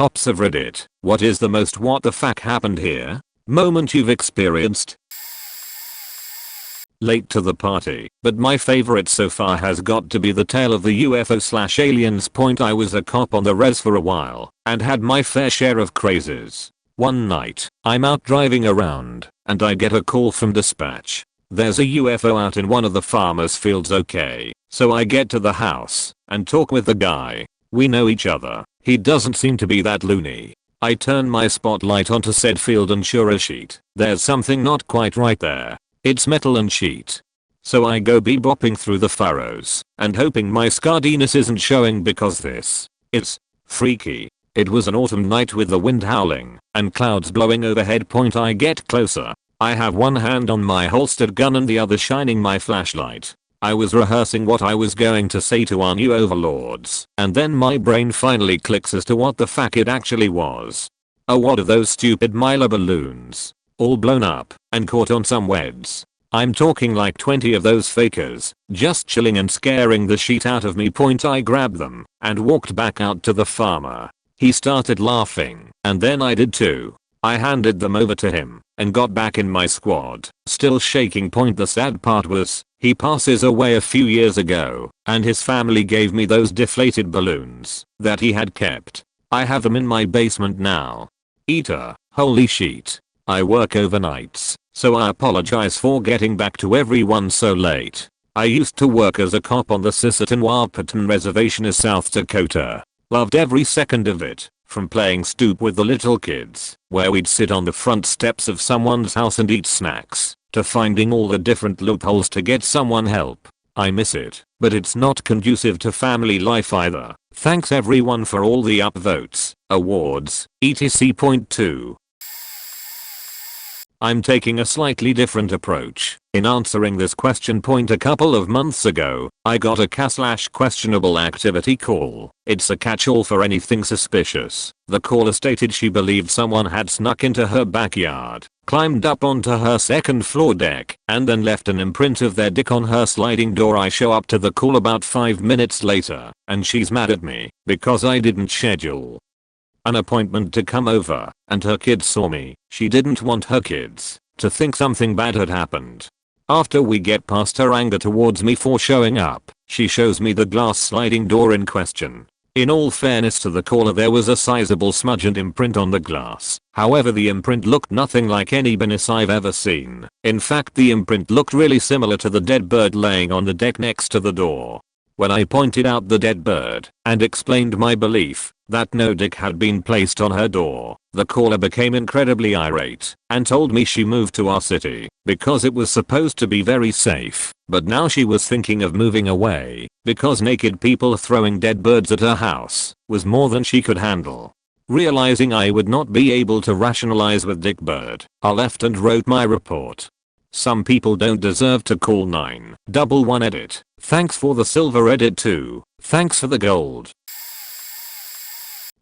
cops have read it. What is the most what the fuck happened here moment you've experienced? Late to the party, but my favorite so far has got to be the tale of the UFO/aliens point. I was a cop on the res for a while and had my fair share of crazes. One night, I'm out driving around and I get a call from dispatch. There's a UFO out in one of the farmers' fields. Okay, so I get to the house and talk with the guy. We know each other. He doesn't seem to be that loony. I turn my spotlight onto said field and sure as shit, there's something not quite right there. It's metal and sheet. So I go bebopping through the furrows and hoping my scardiness isn't showing because this is freaky. It was an autumn night with the wind howling and clouds blowing overhead. I get closer. I have one hand on my holstered gun and the other shining my flashlight. I was rehearsing what I was going to say to our new overlords and then my brain finally clicks as to what the fuck it actually was. A wad of those stupid Mylar balloons. All blown up and caught on some weds. I'm talking like 20 of those fakers, just chilling and scaring the shit out of me. I grabbed them and walked back out to the farmer. He started laughing and then I did too. I handed them over to him and got back in my squad, still shaking. The sad part was, he passes away a few years ago and his family gave me those deflated balloons that he had kept. I have them in my basement now. Eater, holy shit. I work overnights, so I apologize for getting back to everyone so late. I used to work as a cop on the Sisseton-Wahpeton Reservation in South Dakota. Loved every second of it, from playing stoop with the little kids, where we'd sit on the front steps of someone's house and eat snacks, to finding all the different loopholes to get someone help. I miss it, but it's not conducive to family life either. Thanks everyone for all the upvotes, awards, etc. Point 2. I'm taking a slightly different approach in answering this question. A couple of months ago, I got a K/questionable activity call. It's a catch-all for anything suspicious. The caller stated she believed someone had snuck into her backyard, climbed up onto her second floor deck, and then left an imprint of their dick on her sliding door. I show up to the call about 5 minutes later, and she's mad at me because I didn't schedule an appointment to come over, and her kids saw me. She didn't want her kids to think something bad had happened. After we get past her anger towards me for showing up, she shows me the glass sliding door in question. In all fairness to the caller, there was a sizable smudge and imprint on the glass. However, the imprint looked nothing like any penis I've ever seen. In fact, the imprint looked really similar to the dead bird laying on the deck next to the door. When I pointed out the dead bird and explained my belief that no dick had been placed on her door, the caller became incredibly irate and told me she moved to our city because it was supposed to be very safe, but now she was thinking of moving away because naked people throwing dead birds at her house was more than she could handle. Realizing I would not be able to rationalize with dick bird, I left and wrote my report. Some people don't deserve to call 911 edit. Thanks for the silver edit too. Thanks for the gold.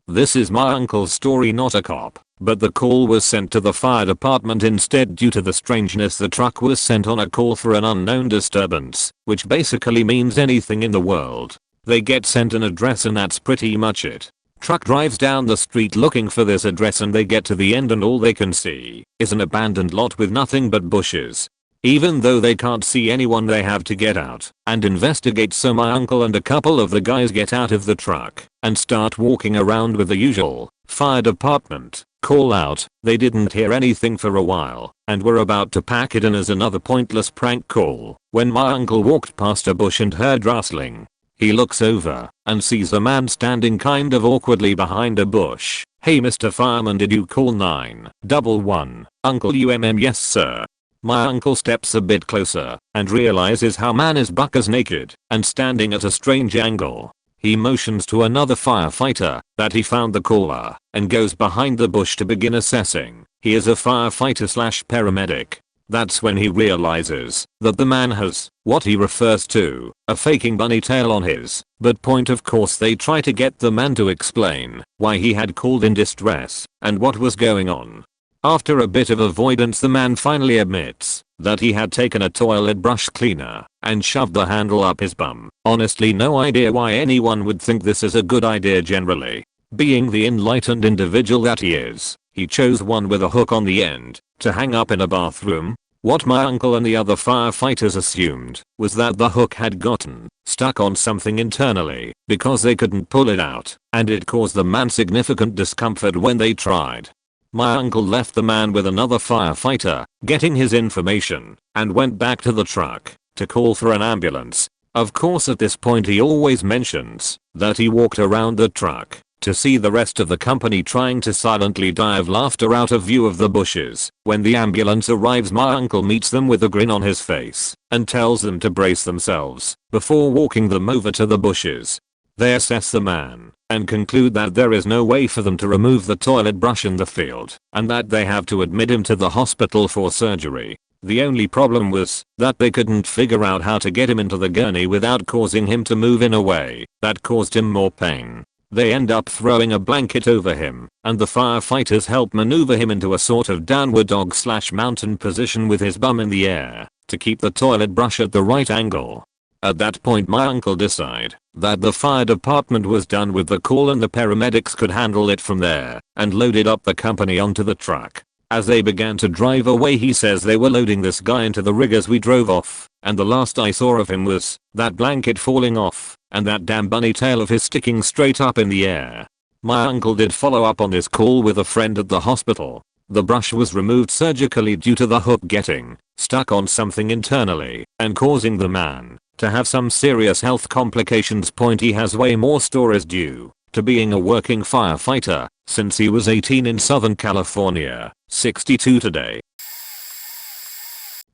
This is my uncle's story, not a cop, but the call was sent to the fire department instead due to the strangeness. The truck was sent on a call for an unknown disturbance, which basically means anything in the world. They get sent an address and that's pretty much it. Truck drives down the street looking for this address and they get to the end and all they can see is an abandoned lot with nothing but bushes. Even though they can't see anyone, they have to get out and investigate. So my uncle and a couple of the guys get out of the truck and start walking around with the usual fire department call out. They didn't hear anything for a while and were about to pack it in as another pointless prank call when my uncle walked past a bush and heard rustling. He looks over and sees a man standing kind of awkwardly behind a bush. "Hey Mr. Fireman, did you call 911? Uncle yes sir." My uncle steps a bit closer and realizes how man is buckers naked and standing at a strange angle. He motions to another firefighter that he found the caller and goes behind the bush to begin assessing. He is a firefighter/paramedic. That's when he realizes that the man has what he refers to a faking bunny tail on his butt. Of course they try to get the man to explain why he had called in distress and what was going on. After a bit of avoidance, the man finally admits that he had taken a toilet brush cleaner and shoved the handle up his bum. Honestly, no idea why anyone would think this is a good idea generally. Being the enlightened individual that he is, he chose one with a hook on the end to hang up in a bathroom. What my uncle and the other firefighters assumed was that the hook had gotten stuck on something internally because they couldn't pull it out, and it caused the man significant discomfort when they tried. My uncle left the man with another firefighter, getting his information, and went back to the truck to call for an ambulance. Of course at this point he always mentions that he walked around the truck to see the rest of the company trying to silently die of laughter out of view of the bushes. When the ambulance arrives, my uncle meets them with a grin on his face and tells them to brace themselves before walking them over to the bushes. They assess the man and conclude that there is no way for them to remove the toilet brush in the field and that they have to admit him to the hospital for surgery. The only problem was that they couldn't figure out how to get him into the gurney without causing him to move in a way that caused him more pain. They end up throwing a blanket over him, and the firefighters help maneuver him into a sort of downward dog/mountain position with his bum in the air to keep the toilet brush at the right angle. At that point my uncle decided that the fire department was done with the call and the paramedics could handle it from there, and loaded up the company onto the truck. As they began to drive away he says they were loading this guy into the rig as we drove off, and the last I saw of him was that blanket falling off and that damn bunny tail of his sticking straight up in the air. My uncle did follow up on this call with a friend at the hospital. The brush was removed surgically due to the hook getting stuck on something internally and causing the man to have some serious health complications. He has way more stories due to being a working firefighter since he was 18 in Southern California, 62 today.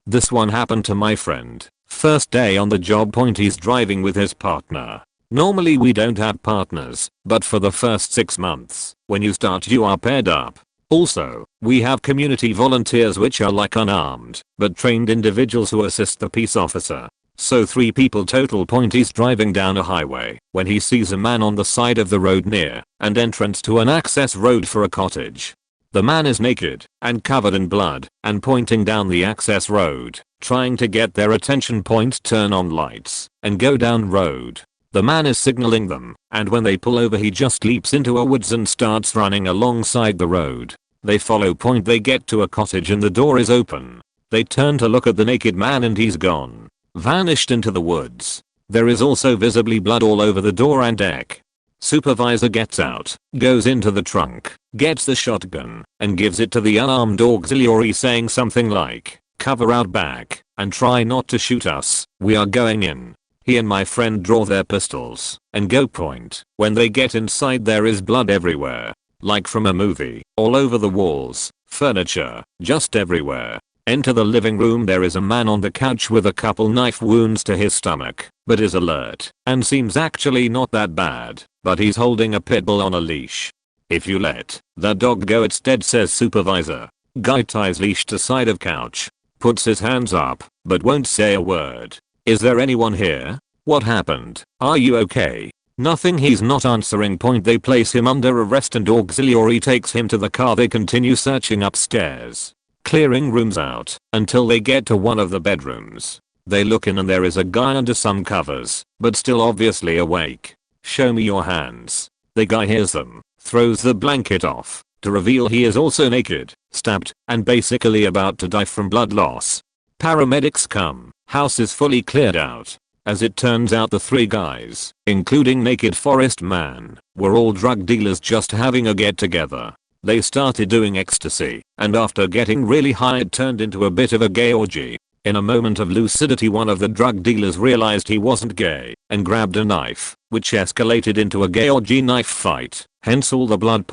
This one happened to my friend. First day on the job. He's driving with his partner. Normally we don't have partners, but for the first 6 months, when you start you are paired up. Also, we have community volunteers which are like unarmed, but trained individuals who assist the peace officer. So 3 people total. He's driving down a highway when he sees a man on the side of the road near an entrance to an access road for a cottage. The man is naked and covered in blood and pointing down the access road, trying to get their attention. Turn on lights and go down road. The man is signaling them, and when they pull over he just leaps into a woods and starts running alongside the road. They follow. They get to a cottage and the door is open. They turn to look at the naked man and he's gone. Vanished into the woods. There is also visibly blood all over the door and deck. Supervisor gets out, goes into the trunk, gets the shotgun, and gives it to the unarmed auxiliary saying something like, "Cover out back, and try not to shoot us, we are going in." He and my friend draw their pistols, and go point. When they get inside there is blood everywhere. Like from a movie, all over the walls, furniture, just everywhere. Enter the living room. There is a man on the couch with a couple knife wounds to his stomach, but is alert, and seems actually not that bad, but he's holding a pit bull on a leash. "If you let the dog go it's dead," says supervisor. Guy ties leash to side of couch, puts his hands up, but won't say a word. "Is there anyone here? What happened? Are you okay?" Nothing. He's not answering. They place him under arrest and auxiliary takes him to the car. They continue searching upstairs, clearing rooms out until they get to one of the bedrooms. They look in and there is a guy under some covers, but still obviously awake. "Show me your hands." The guy hears them, throws the blanket off to reveal he is also naked, stabbed, and basically about to die from blood loss. Paramedics come, house is fully cleared out. As it turns out the 3 guys, including naked forest man, were all drug dealers just having a get together. They started doing ecstasy, and after getting really high it turned into a bit of a gay orgy. In a moment of lucidity one of the drug dealers realized he wasn't gay, and grabbed a knife, which escalated into a gay orgy knife fight, hence all the blood.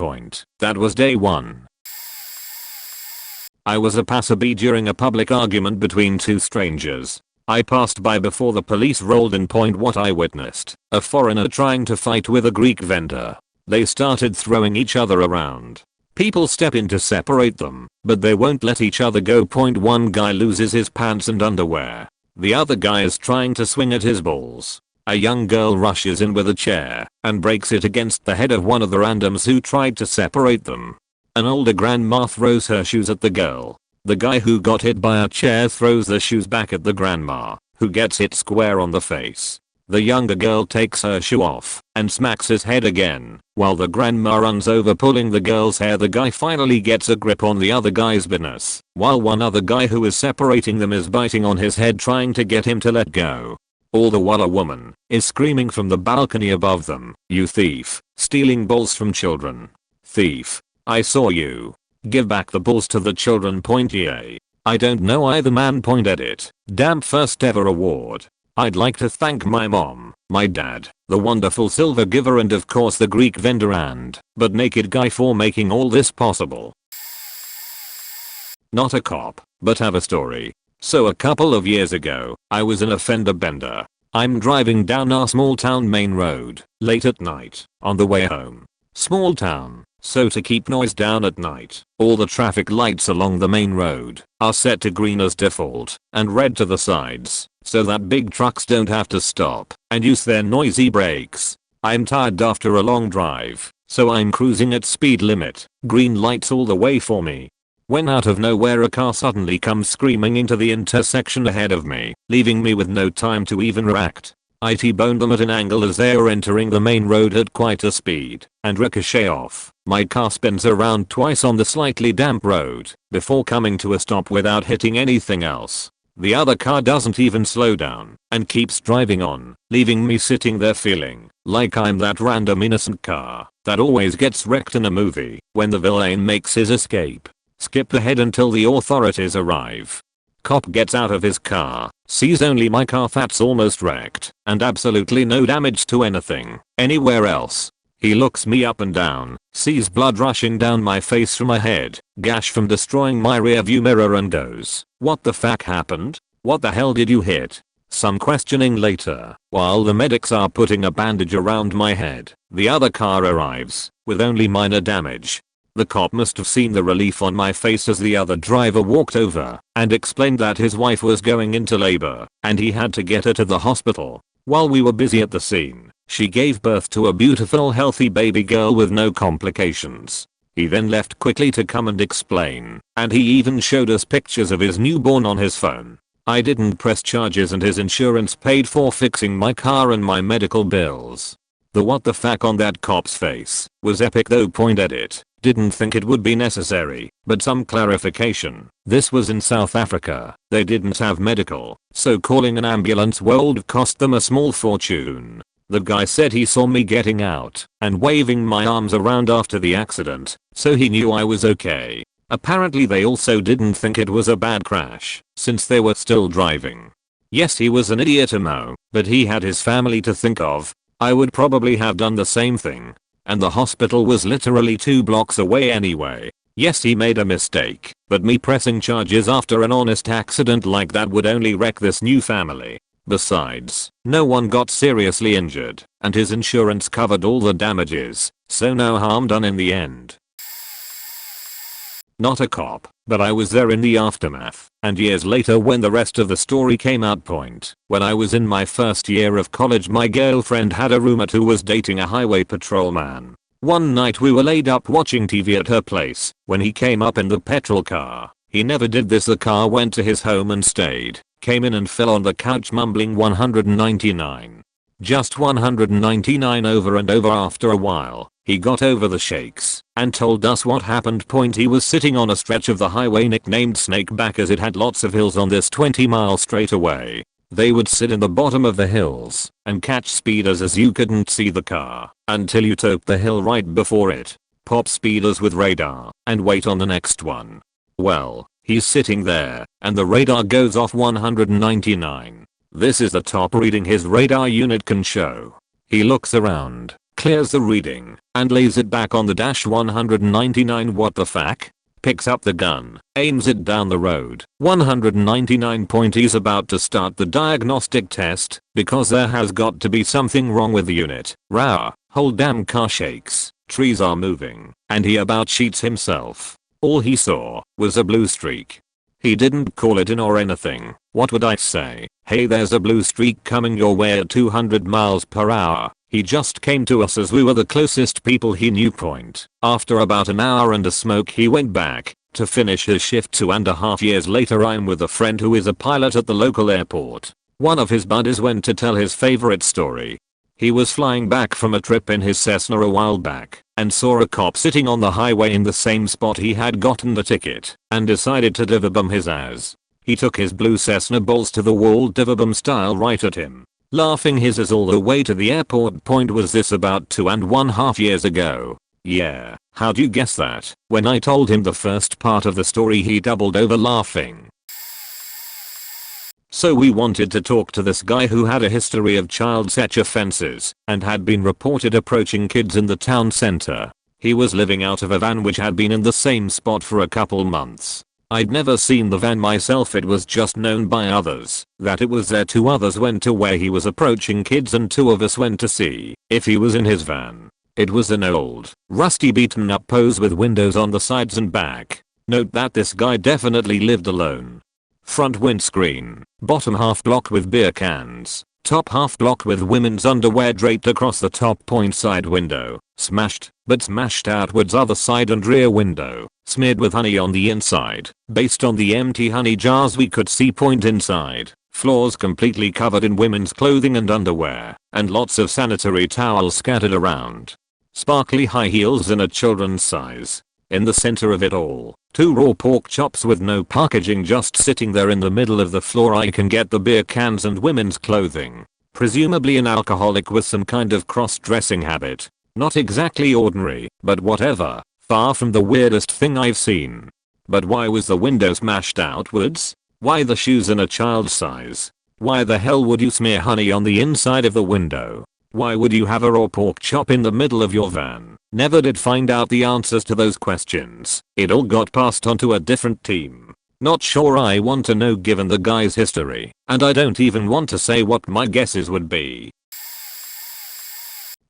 That was day 1. I was a passerby during a public argument between 2 strangers. I passed by before the police rolled in. What I witnessed, a foreigner trying to fight with a Greek vendor. They started throwing each other around. People step in to separate them, but they won't let each other go. One guy loses his pants and underwear. The other guy is trying to swing at his balls. A young girl rushes in with a chair and breaks it against the head of one of the randoms who tried to separate them. An older grandma throws her shoes at the girl. The guy who got hit by a chair throws the shoes back at the grandma, who gets hit square on the face. The younger girl takes her shoe off and smacks his head again. While the grandma runs over pulling the girl's hair, the guy finally gets a grip on the other guy's business, while one other guy who is separating them is biting on his head trying to get him to let go. All the while a woman is screaming from the balcony above them, "You thief, stealing balls from children. Thief, I saw you. Give back the balls to the children." Yay. I don't know why the man pointed it. Damn, first ever award. I'd like to thank my mom, my dad, the wonderful silver giver, and of course the Greek vendor and but naked guy for making all this possible. Not a cop, but have a story. So a couple of years ago, I was in a fender bender. I'm driving down our small town main road, late at night, on the way home. Small town, so to keep noise down at night, all the traffic lights along the main road are set to green as default and red to the sides, so that big trucks don't have to stop and use their noisy brakes. I'm tired after a long drive, so I'm cruising at speed limit, green lights all the way for me. When out of nowhere a car suddenly comes screaming into the intersection ahead of me, leaving me with no time to even react. I T-boned them at an angle as they are entering the main road at quite a speed and ricochet off. My car spins around twice on the slightly damp road before coming to a stop without hitting anything else. The other car doesn't even slow down and keeps driving on, leaving me sitting there feeling like I'm that random innocent car that always gets wrecked in a movie when the villain makes his escape. Skip ahead until the authorities arrive. Cop gets out of his car, sees only my car that's almost wrecked, and absolutely no damage to anything anywhere else. He looks me up and down, sees blood rushing down my face from a head gash from destroying my rearview mirror, and goes, "What the fuck happened? What the hell did you hit?" Some questioning later, while the medics are putting a bandage around my head, the other car arrives, with only minor damage. The cop must have seen the relief on my face as the other driver walked over and explained that his wife was going into labor and he had to get her to the hospital. While we were busy at the scene, she gave birth to a beautiful healthy baby girl with no complications. He then left quickly to come and explain, and he even showed us pictures of his newborn on his phone. I didn't press charges and his insurance paid for fixing my car and my medical bills. The what the fuck on that cop's face was epic though. Edit. Didn't think it would be necessary, but some clarification. This was in South Africa. They didn't have medical, so calling an ambulance would cost them a small fortune. The guy said he saw me getting out and waving my arms around after the accident, so he knew I was okay. Apparently they also didn't think it was a bad crash, since they were still driving. Yes, he was an idiot, but he had his family to think of. I would probably have done the same thing. And the hospital was literally 2 blocks away anyway. Yes, he made a mistake, but me pressing charges after an honest accident like that would only wreck this new family. Besides, no one got seriously injured, and his insurance covered all the damages, so no harm done in the end. Not a cop, but I was there in the aftermath, and years later when the rest of the story came out. When I was in my first year of college, my girlfriend had a roommate who was dating a highway patrolman. One night we were laid up watching TV at her place when he came up in the patrol car. He never did this. The car went to his home and stayed, came in and fell on the couch mumbling 199. Just 199 over and over. After a while, he got over the shakes and told us what happened. He was sitting on a stretch of the highway nicknamed Snakeback as it had lots of hills on this 20-mile straightaway. They would sit in the bottom of the hills and catch speeders as you couldn't see the car until you topped the hill right before it, pop speeders with radar, and wait on the next one. Well, he's sitting there and the radar goes off 199. This is the top reading his radar unit can show. He looks around, clears the reading, and lays it back on the dash. 199. What the fuck? Picks up the gun, aims it down the road. 199. He's about to start the diagnostic test because there has got to be something wrong with the unit. Rah, whole damn car shakes, trees are moving, and he about sheets himself. All he saw was a blue streak. He didn't call it in or anything. What would I say? Hey, there's a blue streak coming your way at 200 miles per hour. He just came to us as we were the closest people he knew. After about an hour and a smoke, he went back to finish his shift. 2.5 years later, I'm with a friend who is a pilot at the local airport. One of his buddies went to tell his favorite story. He was flying back from a trip in his Cessna a while back and saw a cop sitting on the highway in the same spot he had gotten the ticket and decided to divabum his ass. He took his blue Cessna balls to the wall divabum style right at him, laughing his ass all the way to the airport. Point was this about 2.5 years ago. Yeah, how'd you guess that? When I told him the first part of the story he doubled over laughing. So we wanted to talk to this guy who had a history of child sex offenses and had been reported approaching kids in the town center. He was living out of a van which had been in the same spot for a couple months. I'd never seen the van myself, it was just known by others that it was there. 2 others went to where he was approaching kids and 2 of us went to see if he was in his van. It was an old, rusty beaten up pose with windows on the sides and back. Note that this guy definitely lived alone. Front windscreen, bottom half blocked with beer cans, top half blocked with women's underwear draped across the top. Point side window, smashed, but smashed outwards. Other side and rear window, smeared with honey on the inside. Based on the empty honey jars we could see. Point inside, floors completely covered in women's clothing and underwear, and lots of sanitary towels scattered around. Sparkly high heels in a children's size. In the center of it all, 2 raw pork chops with no packaging just sitting there in the middle of the floor. I can get the beer cans and women's clothing. Presumably an alcoholic with some kind of cross-dressing habit. Not exactly ordinary, but whatever. Far from the weirdest thing I've seen. But why was the window smashed outwards? Why the shoes in a child's size? Why the hell would you smear honey on the inside of the window? Why would you have a raw pork chop in the middle of your van? Never did find out the answers to those questions. It all got passed on to a different team. Not sure I want to know given the guy's history, and I don't even want to say what my guesses would be.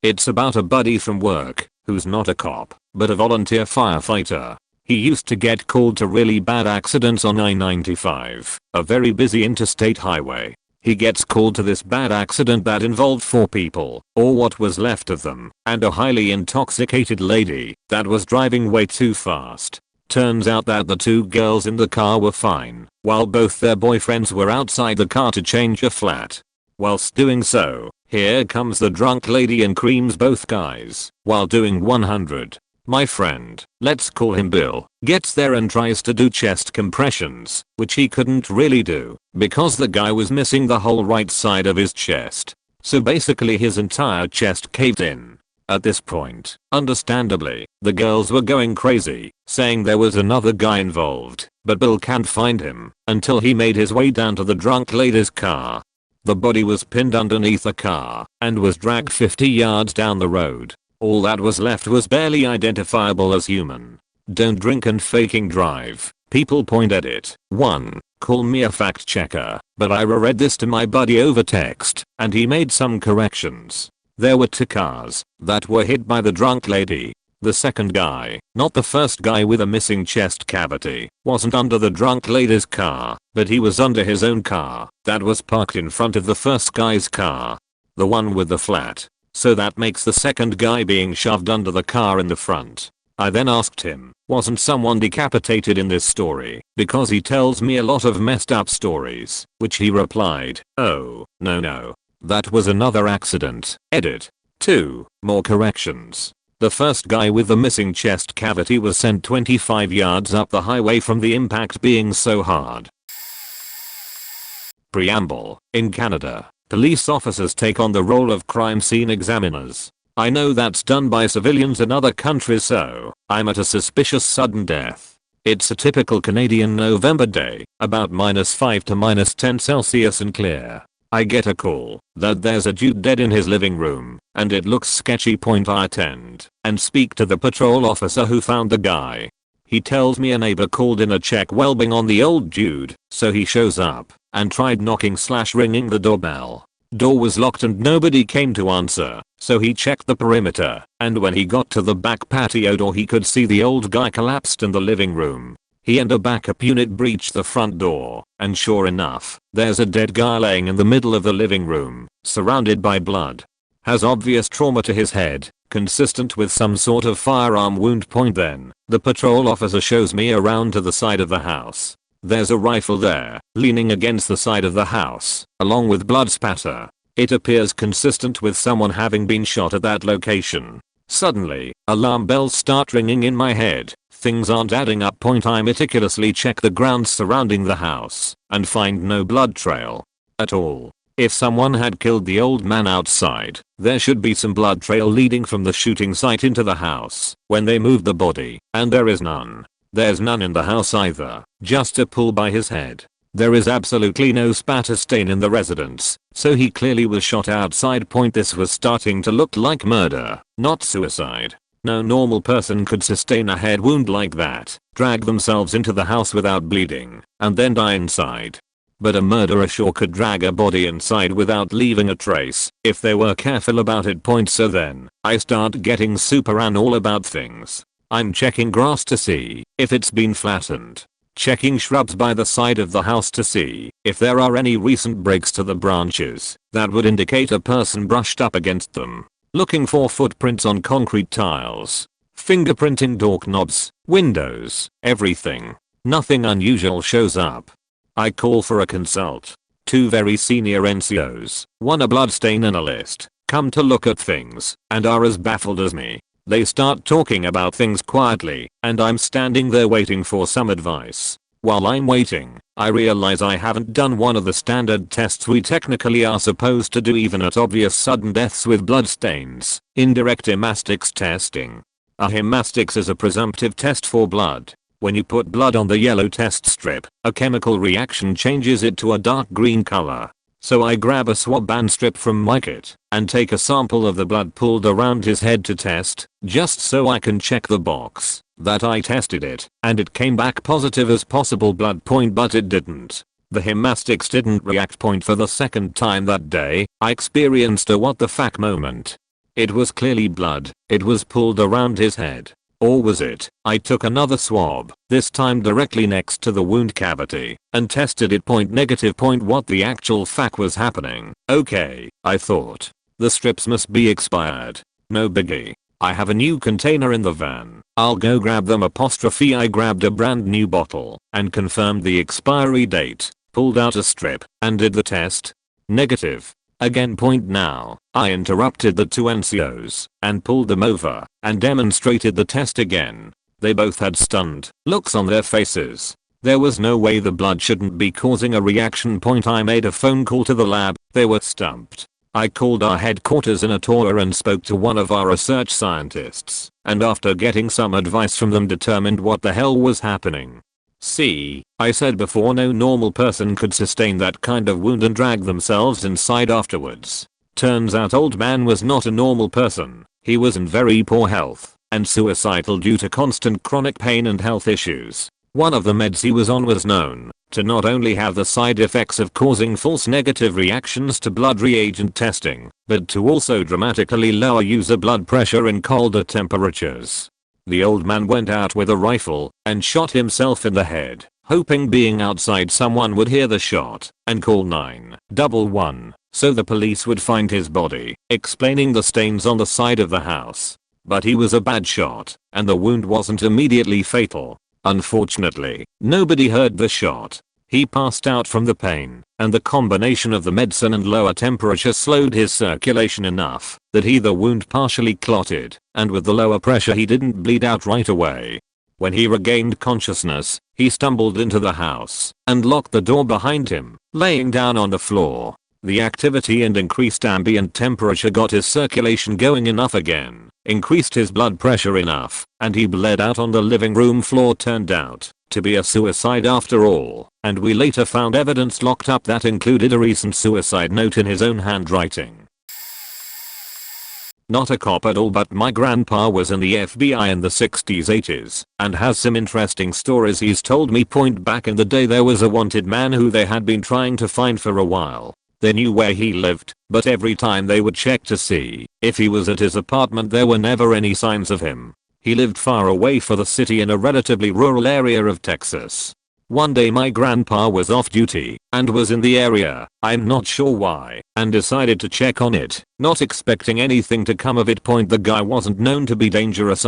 It's about a buddy from work, who's not a cop, but a volunteer firefighter. He used to get called to really bad accidents on I-95, a very busy interstate highway. He gets called to this bad accident that involved 4 people, or what was left of them, and a highly intoxicated lady that was driving way too fast. Turns out that the 2 girls in the car were fine, while both their boyfriends were outside the car to change a flat. Whilst doing so, here comes the drunk lady and creams both guys while doing 100. My friend, let's call him Bill, gets there and tries to do chest compressions, which he couldn't really do because the guy was missing the whole right side of his chest. So basically his entire chest caved in. At this point, understandably, the girls were going crazy, saying there was another guy involved, but Bill can't find him until he made his way down to the drunk lady's car. The body was pinned underneath the car and was dragged 50 yards down the road. All that was left was barely identifiable as human. Don't drink and faking drive. People point at it. 1. Call me a fact checker, but I reread this to my buddy over text, and he made some corrections. There were 2 cars that were hit by the drunk lady. The second guy, not the first guy with a missing chest cavity, wasn't under the drunk lady's car, but he was under his own car that was parked in front of the first guy's car. The one with the flat. So that makes the second guy being shoved under the car in the front. I then asked him, wasn't someone decapitated in this story? Because he tells me a lot of messed up stories, which he replied, oh, no. That was another accident. Edit. 2. More corrections. The first guy with the missing chest cavity was sent 25 yards up the highway from the impact being so hard. Preamble. In Canada, police officers take on the role of crime scene examiners. I know that's done by civilians in other countries, so I'm at a suspicious sudden death. It's a typical Canadian November day, about -5 to -10 Celsius and clear. I get a call that there's a dude dead in his living room, and it looks sketchy. I attend and speak to the patrol officer who found the guy. He tells me a neighbor called in a check welding on the old dude, so he shows up and tried knocking/ringing the doorbell. Door was locked and nobody came to answer, so he checked the perimeter, and when he got to the back patio door he could see the old guy collapsed in the living room. He and a backup unit breached the front door, and sure enough, there's a dead guy laying in the middle of the living room, surrounded by blood. Has obvious trauma to his head, consistent with some sort of firearm wound. Then, the patrol officer shows me around to the side of the house. There's a rifle there, leaning against the side of the house, along with blood spatter. It appears consistent with someone having been shot at that location. Suddenly, alarm bells start ringing in my head. Things aren't adding up. I meticulously check the grounds surrounding the house and find no blood trail at all. If someone had killed the old man outside, there should be some blood trail leading from the shooting site into the house when they moved the body, and there is none. There's none in the house either, just a pool by his head. There is absolutely no spatter stain in the residence, so he clearly was shot outside. This was starting to look like murder, not suicide. No normal person could sustain a head wound like that, drag themselves into the house without bleeding, and then die inside. But a murderer sure could drag a body inside without leaving a trace, if they were careful about it. So then, I start getting super all about things. I'm checking grass to see if it's been flattened. Checking shrubs by the side of the house to see if there are any recent breaks to the branches that would indicate a person brushed up against them. Looking for footprints on concrete tiles. Fingerprinting doorknobs, windows, everything. Nothing unusual shows up. I call for a consult. 2 very senior NCOs, one a bloodstain analyst, come to look at things and are as baffled as me. They start talking about things quietly, and I'm standing there waiting for some advice. While I'm waiting, I realize I haven't done one of the standard tests we technically are supposed to do even at obvious sudden deaths with bloodstains, indirect hematstics testing. A hematstics is a presumptive test for blood. When you put blood on the yellow test strip, a chemical reaction changes it to a dark green color. So I grab a swab band strip from my kit and take a sample of the blood pulled around his head to test, just so I can check the box that I tested it, and it came back positive as possible blood. But it didn't. The hematstics didn't react. For the second time that day, I experienced a what the fuck moment. It was clearly blood. It was pulled around his head. Or was it? I took another swab, this time directly next to the wound cavity, and tested it. Negative. What the actual fuck was happening? Okay, I thought. The strips must be expired. No biggie. I have a new container in the van. I'll go grab them. I grabbed a brand new bottle and confirmed the expiry date, pulled out a strip, and did the test. Negative. Again. Now, I interrupted the 2 NCOs and pulled them over and demonstrated the test again. They both had stunned looks on their faces. There was no way the blood shouldn't be causing a reaction. I made a phone call to the lab. They were stumped. I called our headquarters in Ottawa and spoke to one of our research scientists, and after getting some advice from them determined what the hell was happening. See, I said before, no normal person could sustain that kind of wound and drag themselves inside afterwards. Turns out old man was not a normal person. He was in very poor health and suicidal due to constant chronic pain and health issues. One of the meds he was on was known to not only have the side effects of causing false negative reactions to blood reagent testing, but to also dramatically lower user blood pressure in colder temperatures. The old man went out with a rifle and shot himself in the head, hoping being outside someone would hear the shot and call 911 so the police would find his body, explaining the stains on the side of the house. But he was a bad shot, and the wound wasn't immediately fatal. Unfortunately, nobody heard the shot. He passed out from the pain, and the combination of the medicine and lower temperature slowed his circulation enough that the wound partially clotted, and with the lower pressure he didn't bleed out right away. When he regained consciousness, he stumbled into the house and locked the door behind him, laying down on the floor. The activity and increased ambient temperature got his circulation going enough again, increased his blood pressure enough, and he bled out on the living room floor. Turned out to be a suicide after all, and we later found evidence locked up that included a recent suicide note in his own handwriting. Not a cop at all, but my grandpa was in the FBI in the 60s 80s and has some interesting stories he's told me. Back in the day there was a wanted man who they had been trying to find for a while. They knew where he lived, but every time they would check to see if he was at his apartment there were never any signs of him. He lived far away from the city in a relatively rural area of Texas. One day my grandpa was off duty and was in the area, I'm not sure why, and decided to check on it, not expecting anything to come of it. The guy wasn't known to be dangerous,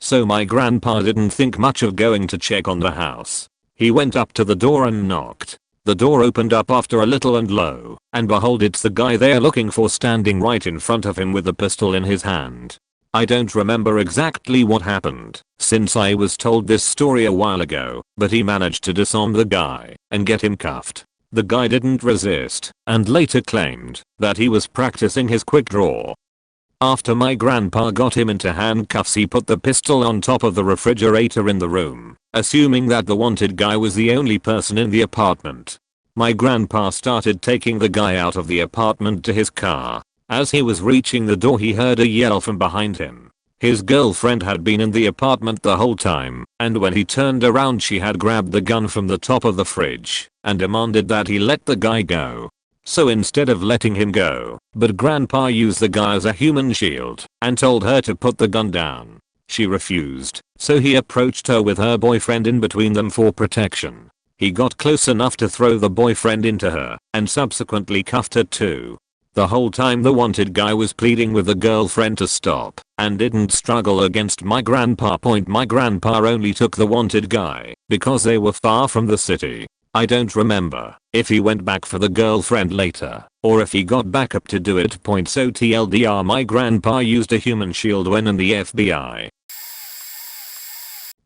so my grandpa didn't think much of going to check on the house. He went up to the door and knocked. The door opened up after a little and lo and behold, it's the guy they're looking for standing right in front of him with a pistol in his hand. I don't remember exactly what happened since I was told this story a while ago, but he managed to disarm the guy and get him cuffed. The guy didn't resist and later claimed that he was practicing his quick draw. After my grandpa got him into handcuffs, he put the pistol on top of the refrigerator in the room, assuming that the wanted guy was the only person in the apartment. My grandpa started taking the guy out of the apartment to his car. As he was reaching the door, he heard a yell from behind him. His girlfriend had been in the apartment the whole time, and when he turned around she had grabbed the gun from the top of the fridge and demanded that he let the guy go. So instead of letting him go, but grandpa used the guy as a human shield and told her to put the gun down. She refused, so he approached her with her boyfriend in between them for protection. He got close enough to throw the boyfriend into her and subsequently cuffed her too. The whole time the wanted guy was pleading with the girlfriend to stop and didn't struggle against my grandpa. My grandpa only took the wanted guy because they were far from the city. I don't remember if he went back for the girlfriend later or if he got back up to do it. So TLDR, my grandpa used a human shield when in the FBI.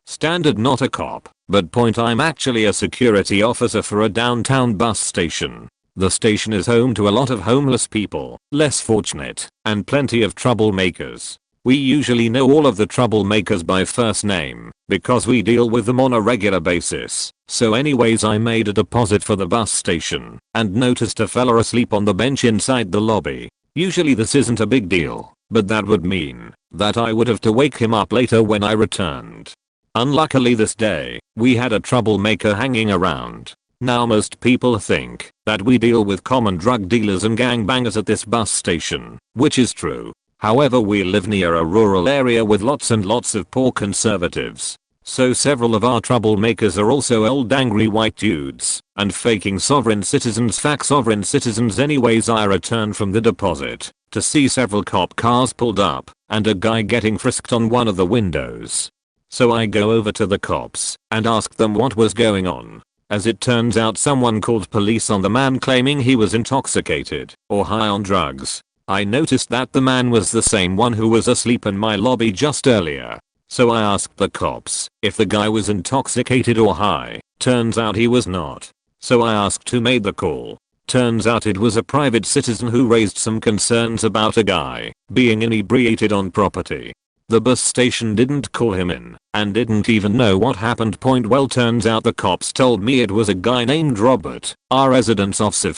Standard, not a cop, but I'm actually a security officer for a downtown bus station. The station is home to a lot of homeless people, less fortunate, and plenty of troublemakers. We usually know all of the troublemakers by first name because we deal with them on a regular basis. So anyways, I made a deposit for the bus station and noticed a fella asleep on the bench inside the lobby. Usually this isn't a big deal, but that would mean that I would have to wake him up later when I returned. Unluckily this day, we had a troublemaker hanging around. Now most people think that we deal with common drug dealers and gangbangers at this bus station, which is true. However, we live near a rural area with lots and lots of poor conservatives. So several of our troublemakers are also old angry white dudes and faking sovereign citizens. Fuck sovereign citizens. Anyways, I returned from the deposit to see several cop cars pulled up and a guy getting frisked on one of the windows. So I go over to the cops and ask them what was going on. As it turns out, someone called police on the man claiming he was intoxicated or high on drugs. I noticed that the man was the same one who was asleep in my lobby just earlier. So I asked the cops if the guy was intoxicated or high. Turns out he was not. So I asked who made the call. Turns out it was a private citizen who raised some concerns about a guy being inebriated on property. The bus station didn't call him in and didn't even know what happened. Well, turns out the cops told me it was a guy named Robert, our residence officer.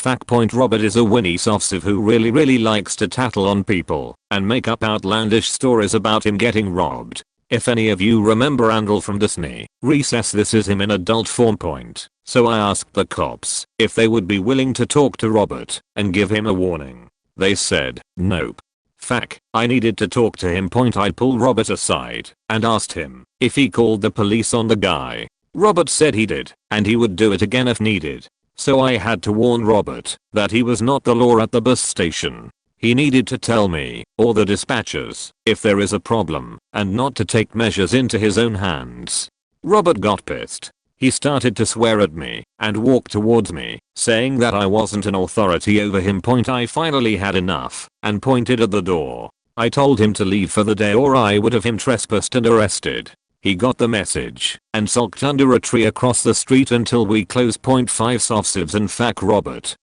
Robert is a Winnie officer who really likes to tattle on people and make up outlandish stories about him getting robbed. If any of you remember Andal from Disney, Recess, this is him in adult form. So I asked the cops if they would be willing to talk to Robert and give him a warning. They said, nope. I needed to talk to him. I pulled Robert aside and asked him if he called the police on the guy. Robert said he did and he would do it again if needed. So I had to warn Robert that he was not the law at the bus station. He needed to tell me or the dispatchers if there is a problem and not to take measures into his own hands. Robert got pissed. He started to swear at me and walk towards me, saying that I wasn't an authority over him. I finally had enough and pointed at the door. I told him to leave for the day or I would have him trespassed and arrested. He got the message and sulked under a tree across the street until we closed. 5 soft and fuck Robert.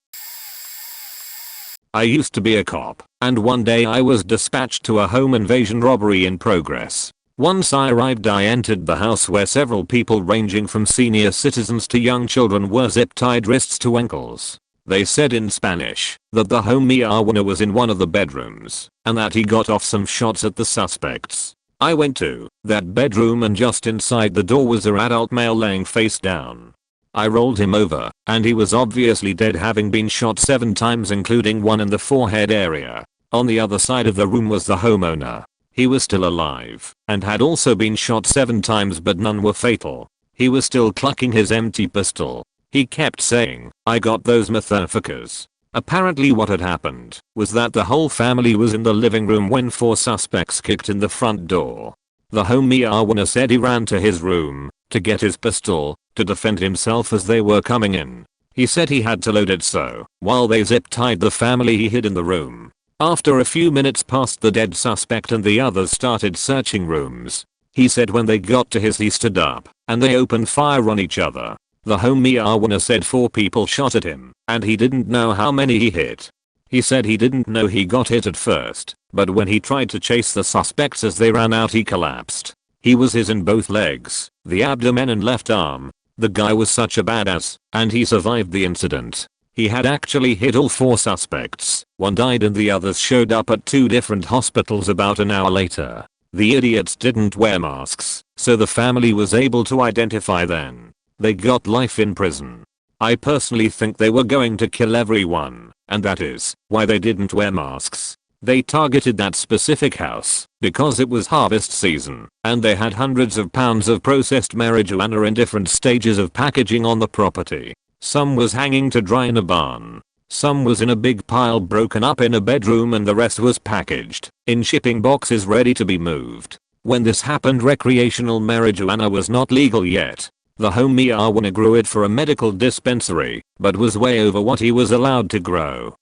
I used to be a cop, and one day I was dispatched to a home invasion robbery in progress. Once I arrived, I entered the house where several people ranging from senior citizens to young children were zip-tied wrists to ankles. They said in Spanish that the homie owner was in one of the bedrooms and that he got off some shots at the suspects. I went to that bedroom and just inside the door was an adult male laying face down. I rolled him over and he was obviously dead, having been shot 7 times including one in the forehead area. On the other side of the room was the homeowner. He was still alive and had also been shot 7 times, but none were fatal. He was still clutching his empty pistol. He kept saying, "I got those motherfuckers." Apparently what had happened was that the whole family was in the living room when 4 suspects kicked in the front door. The homie owner said he ran to his room to get his pistol, to defend himself as they were coming in. He said he had to load it, so while they zip-tied the family he hid in the room. After a few minutes passed, the dead suspect and the others started searching rooms. He said when they got to his he stood up and they opened fire on each other. The homie Arwana said 4 people shot at him and he didn't know how many he hit. He said he didn't know he got hit at first, but when he tried to chase the suspects as they ran out he collapsed. He was hit in both legs, the abdomen and left arm. The guy was such a badass, and he survived the incident. He had actually hit all 4 suspects. One died and the others showed up at 2 different hospitals about an hour later. The idiots didn't wear masks, so the family was able to identify them. They got life in prison. I personally think they were going to kill everyone, and that is why they didn't wear masks. They targeted that specific house because it was harvest season and they had hundreds of pounds of processed marijuana in different stages of packaging on the property. Some was hanging to dry in a barn. Some was in a big pile broken up in a bedroom and the rest was packaged in shipping boxes ready to be moved. When this happened, recreational marijuana was not legal yet. The homie Arwana grew it for a medical dispensary, but was way over what he was allowed to grow.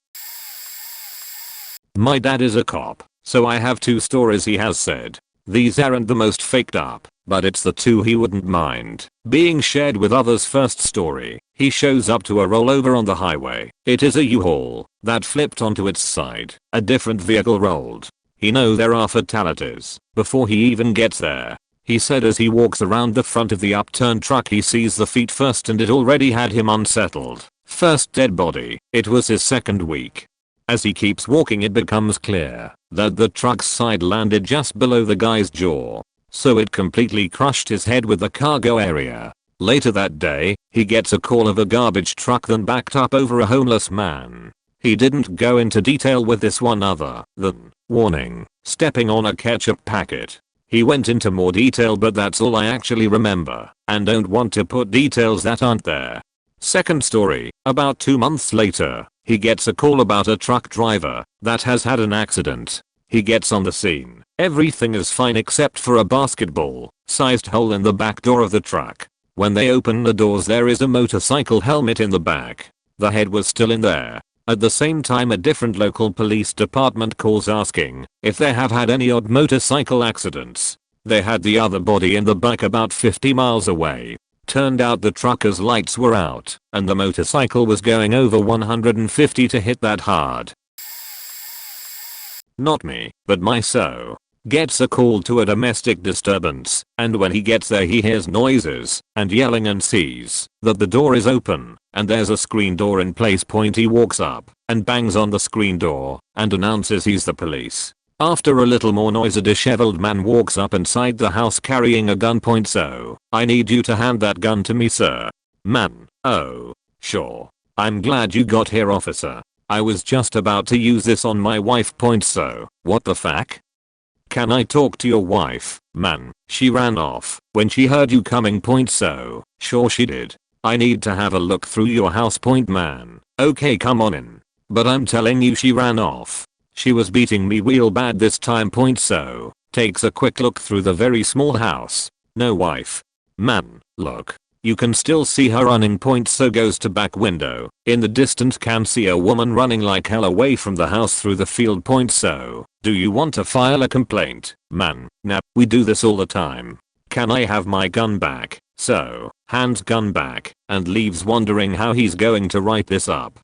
My dad is a cop, so I have 2 stories he has said. These aren't the most faked up, but it's the 2 he wouldn't mind being shared with others. First story, he shows up to a rollover on the highway. It is a U-Haul that flipped onto its side. A different vehicle rolled. He knows there are fatalities before he even gets there. He said as he walks around the front of the upturned truck he sees the feet first and it already had him unsettled. First dead body, it was his 2nd week. As he keeps walking it becomes clear that the truck's side landed just below the guy's jaw, so it completely crushed his head with the cargo area. Later that day, he gets a call of a garbage truck that backed up over a homeless man. He didn't go into detail with this one other than, warning, stepping on a ketchup packet. He went into more detail, but that's all I actually remember and don't want to put details that aren't there. Second story, about 2 months later, he gets a call about a truck driver that has had an accident. He gets on the scene. Everything is fine except for a basketball-sized hole in the back door of the truck. When they open the doors there is a motorcycle helmet in the back. The head was still in there. At the same time a different local police department calls asking if they have had any odd motorcycle accidents. They had the other body in the back about 50 miles away. Turned out the trucker's lights were out and the motorcycle was going over 150 to hit that hard. Not me, but my so gets a call to a domestic disturbance, and when he gets there he hears noises and yelling and sees that the door is open and there's a screen door in place. He walks up and bangs on the screen door and announces he's the police. After a little more noise a disheveled man walks up inside the house carrying a gun. So, I need you to hand that gun to me, sir. Man, oh, sure. I'm glad you got here, officer. I was just about to use this on my wife. So, what the fuck? Can I talk to your wife, man? She ran off when she heard you coming. So, sure she did. I need to have a look through your house. Man, okay, come on in. But I'm telling you she ran off. She was beating me real bad this time. So, takes a quick look through the very small house. No wife. Man, look. You can still see her running. So goes to back window. In the distance can see a woman running like hell away from the house through the field. So, do you want to file a complaint? Man, nah, we do this all the time. Can I have my gun back? So, hands gun back and leaves wondering how he's going to write this up.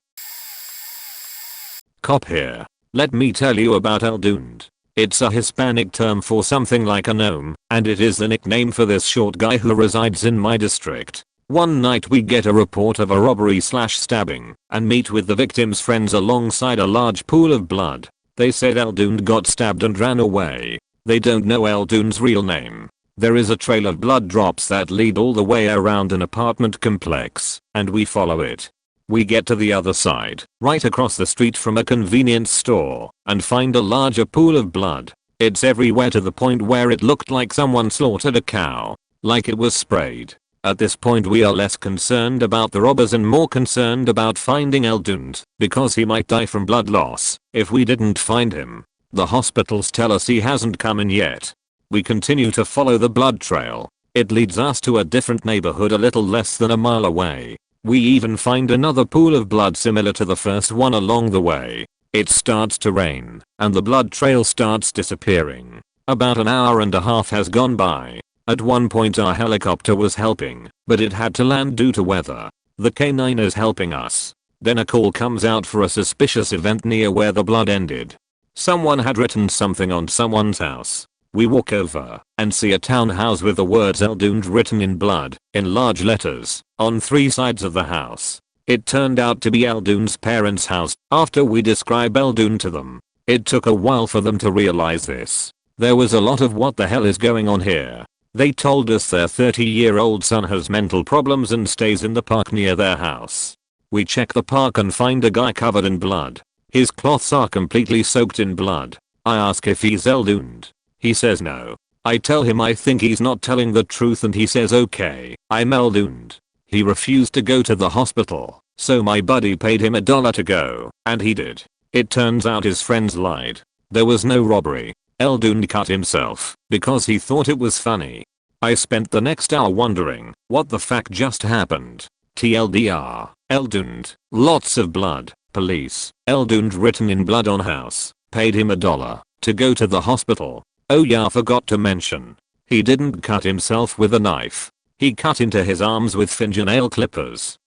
Cop here. Let me tell you about Eldoond. It's a Hispanic term for something like a gnome, and it is the nickname for this short guy who resides in my district. One night we get a report of a robbery/stabbing and meet with the victim's friends alongside a large pool of blood. They said Eldoond got stabbed and ran away. They don't know Eldoond's real name. There is a trail of blood drops that lead all the way around an apartment complex, and we follow it. We get to the other side, right across the street from a convenience store, and find a larger pool of blood. It's everywhere to the point where it looked like someone slaughtered a cow, like it was sprayed. At this point we are less concerned about the robbers and more concerned about finding Eldoond, because he might die from blood loss if we didn't find him. The hospitals tell us he hasn't come in yet. We continue to follow the blood trail. It leads us to a different neighborhood a little less than a mile away. We even find another pool of blood similar to the first one along the way. It starts to rain, and the blood trail starts disappearing. About an hour and a half has gone by. At one point our helicopter was helping, but it had to land due to weather. The K9 is helping us. Then a call comes out for a suspicious event near where the blood ended. Someone had written something on someone's house. We walk over and see a townhouse with the words Eldund written in blood, in large letters, on 3 sides of the house. It turned out to be Eldund's parents' house. After we describe Eldund to them, it took a while for them to realize this. There was a lot of what the hell is going on here. They told us their 30-year-old son has mental problems and stays in the park near their house. We check the park and find a guy covered in blood. His cloths are completely soaked in blood. I ask if he's Eldund. He says no. I tell him I think he's not telling the truth and he says okay, I'm Eldund. He refused to go to the hospital, so my buddy paid him $1 to go, and he did. It turns out his friends lied. There was no robbery. Eldund cut himself because he thought it was funny. I spent the next hour wondering what the fuck just happened. TLDR, Eldund, lots of blood, police, Eldund written in blood on house, paid him $1 to go to the hospital. Oh yeah, forgot to mention. He didn't cut himself with a knife. He cut into his arms with fingernail clippers.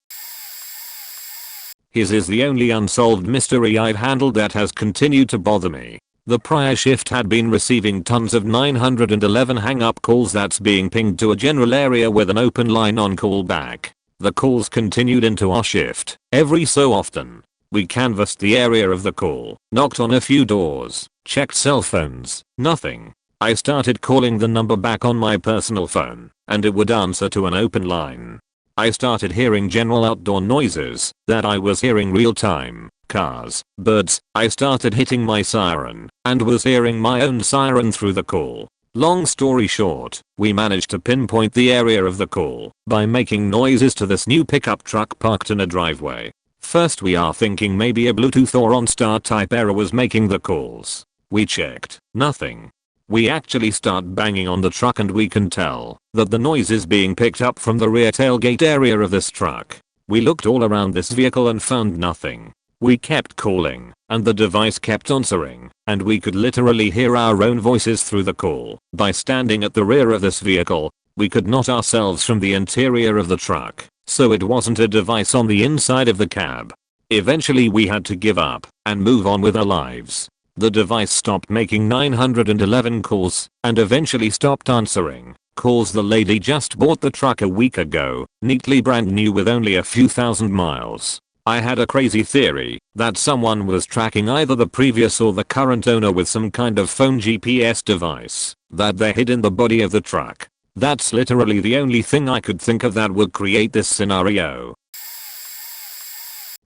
His is the only unsolved mystery I've handled that has continued to bother me. The prior shift had been receiving tons of 911 hang-up calls that's being pinged to a general area with an open line on call back. The calls continued into our shift. Every so often, we canvassed the area of the call, knocked on a few doors, checked cell phones, nothing. I started calling the number back on my personal phone, and it would answer to an open line. I started hearing general outdoor noises that I was hearing real time. Cars, birds. I started hitting my siren and was hearing my own siren through the call. Long story short, we managed to pinpoint the area of the call by making noises to this new pickup truck parked in a driveway. First we are thinking maybe a Bluetooth or OnStar type error was making the calls. We checked, nothing. We actually start banging on the truck and we can tell that the noise is being picked up from the rear tailgate area of this truck. We looked all around this vehicle and found nothing. We kept calling and the device kept answering and we could literally hear our own voices through the call. By standing at the rear of this vehicle, we could not ourselves from the interior of the truck, so it wasn't a device on the inside of the cab. Eventually we had to give up and move on with our lives. The device stopped making 911 calls and eventually stopped answering calls. The lady just bought the truck a week ago, neatly brand new with only a few thousand miles. I had a crazy theory that someone was tracking either the previous or the current owner with some kind of phone GPS device that they hid in the body of the truck. That's literally the only thing I could think of that would create this scenario.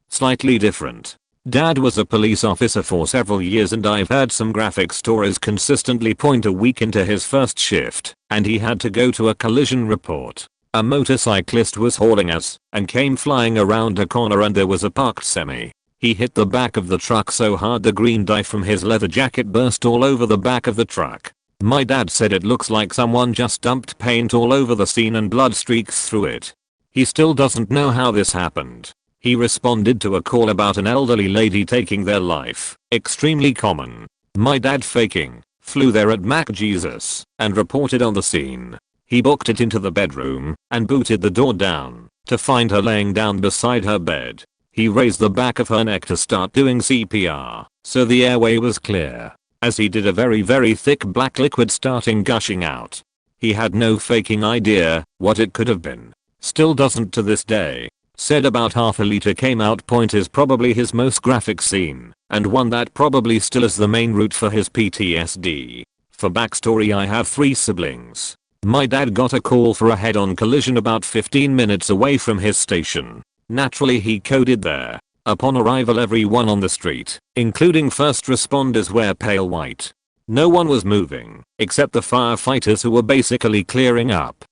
Slightly different. Dad was a police officer for several years and I've heard some graphic stories consistently point a week into his first shift and he had to go to a collision report. A motorcyclist was hauling us and came flying around a corner and there was a parked semi. He hit the back of the truck so hard the green dye from his leather jacket burst all over the back of the truck. My dad said it looks like someone just dumped paint all over the scene and blood streaks through it. He still doesn't know how this happened. He responded to a call about an elderly lady taking their life. Extremely common. My dad faking, flew there at Mac Jesus, and reported on the scene. He booked it into the bedroom, and booted the door down, to find her laying down beside her bed. He raised the back of her neck to start doing CPR, so the airway was clear. As he did, a very thick black liquid starting gushing out. He had no faking idea what it could have been. Still doesn't to this day. Said about half a liter came out. Point is probably his most graphic scene, and one that probably still is the main route for his PTSD. For backstory, I have 3 siblings. My dad got a call for a head-on collision about 15 minutes away from his station. Naturally he coded there. Upon arrival everyone on the street, including first responders, were pale white. No one was moving, except the firefighters who were basically clearing up.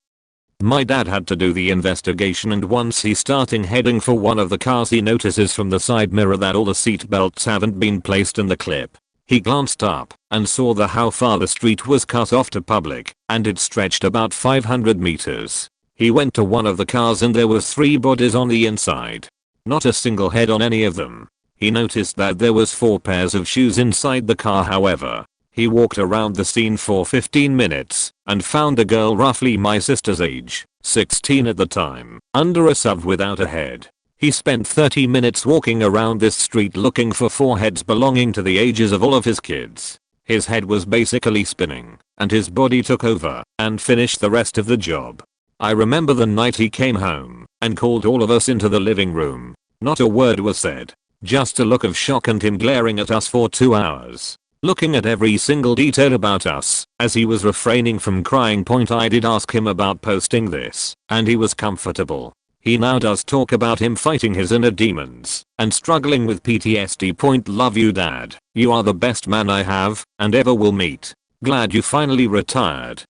My dad had to do the investigation and once he's starting heading for one of the cars he notices from the side mirror that all the seat belts haven't been placed in the clip. He glanced up and saw how far the street was cut off to public, and it stretched about 500 meters. He went to one of the cars and there was 3 bodies on the inside. Not a single head on any of them. He noticed that there was 4 pairs of shoes inside the car however. He walked around the scene for 15 minutes and found a girl roughly my sister's age, 16 at the time, under a SUV without a head. He spent 30 minutes walking around this street looking for 4 heads belonging to the ages of all of his kids. His head was basically spinning, and his body took over and finished the rest of the job. I remember the night he came home and called all of us into the living room. Not a word was said. Just a look of shock and him glaring at us for 2 hours. Looking at every single detail about us. As he was refraining from crying. I did ask him about posting this, and he was comfortable. He now does talk about him fighting his inner demons and struggling with PTSD. Love you dad. You are the best man I have and ever will meet. Glad you finally retired.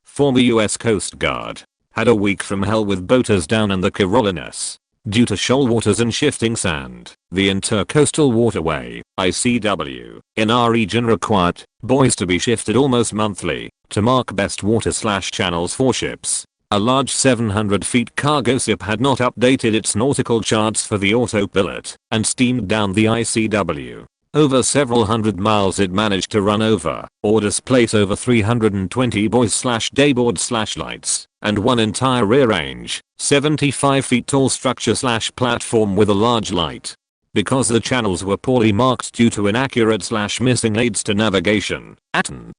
Former US Coast Guard. Had a week from hell with boaters down in the Carolinas. Due to shoal waters and shifting sand, the Intercoastal Waterway, ICW, in our region required buoys to be shifted almost monthly to mark best water/channels for ships. A large 700 feet cargo ship had not updated its nautical charts for the autopilot and steamed down the ICW. Over several hundred miles it managed to run over or displace over 320 buoys/dayboards/lights and one entire rear range, 75 feet tall structure/platform with a large light. Because the channels were poorly marked due to inaccurate/missing aids to navigation,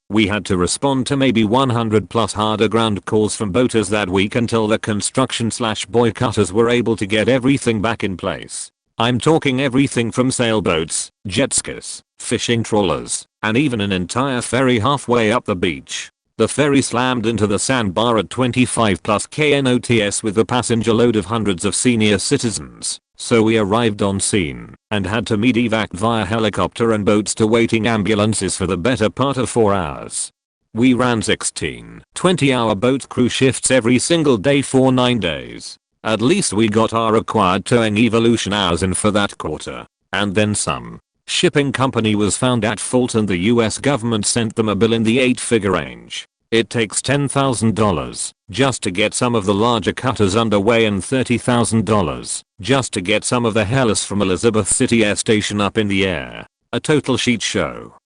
we had to respond to maybe 100 plus harder ground calls from boaters that week until the construction/buoy cutters were able to get everything back in place. I'm talking everything from sailboats, jet skis, fishing trawlers, and even an entire ferry halfway up the beach. The ferry slammed into the sandbar at 25 plus knots with a passenger load of hundreds of senior citizens, so we arrived on scene and had to medevac via helicopter and boats to waiting ambulances for the better part of 4 hours. We ran 16, 20-hour boat crew shifts every single day for 9 days. At least we got our required towing evolution hours in for that quarter, and then some. Shipping company was found at fault and the US government sent them a bill in the 8-figure range. It takes $10,000 just to get some of the larger cutters underway and $30,000 just to get some of the hellas from Elizabeth City Air Station up in the air. A total shit show.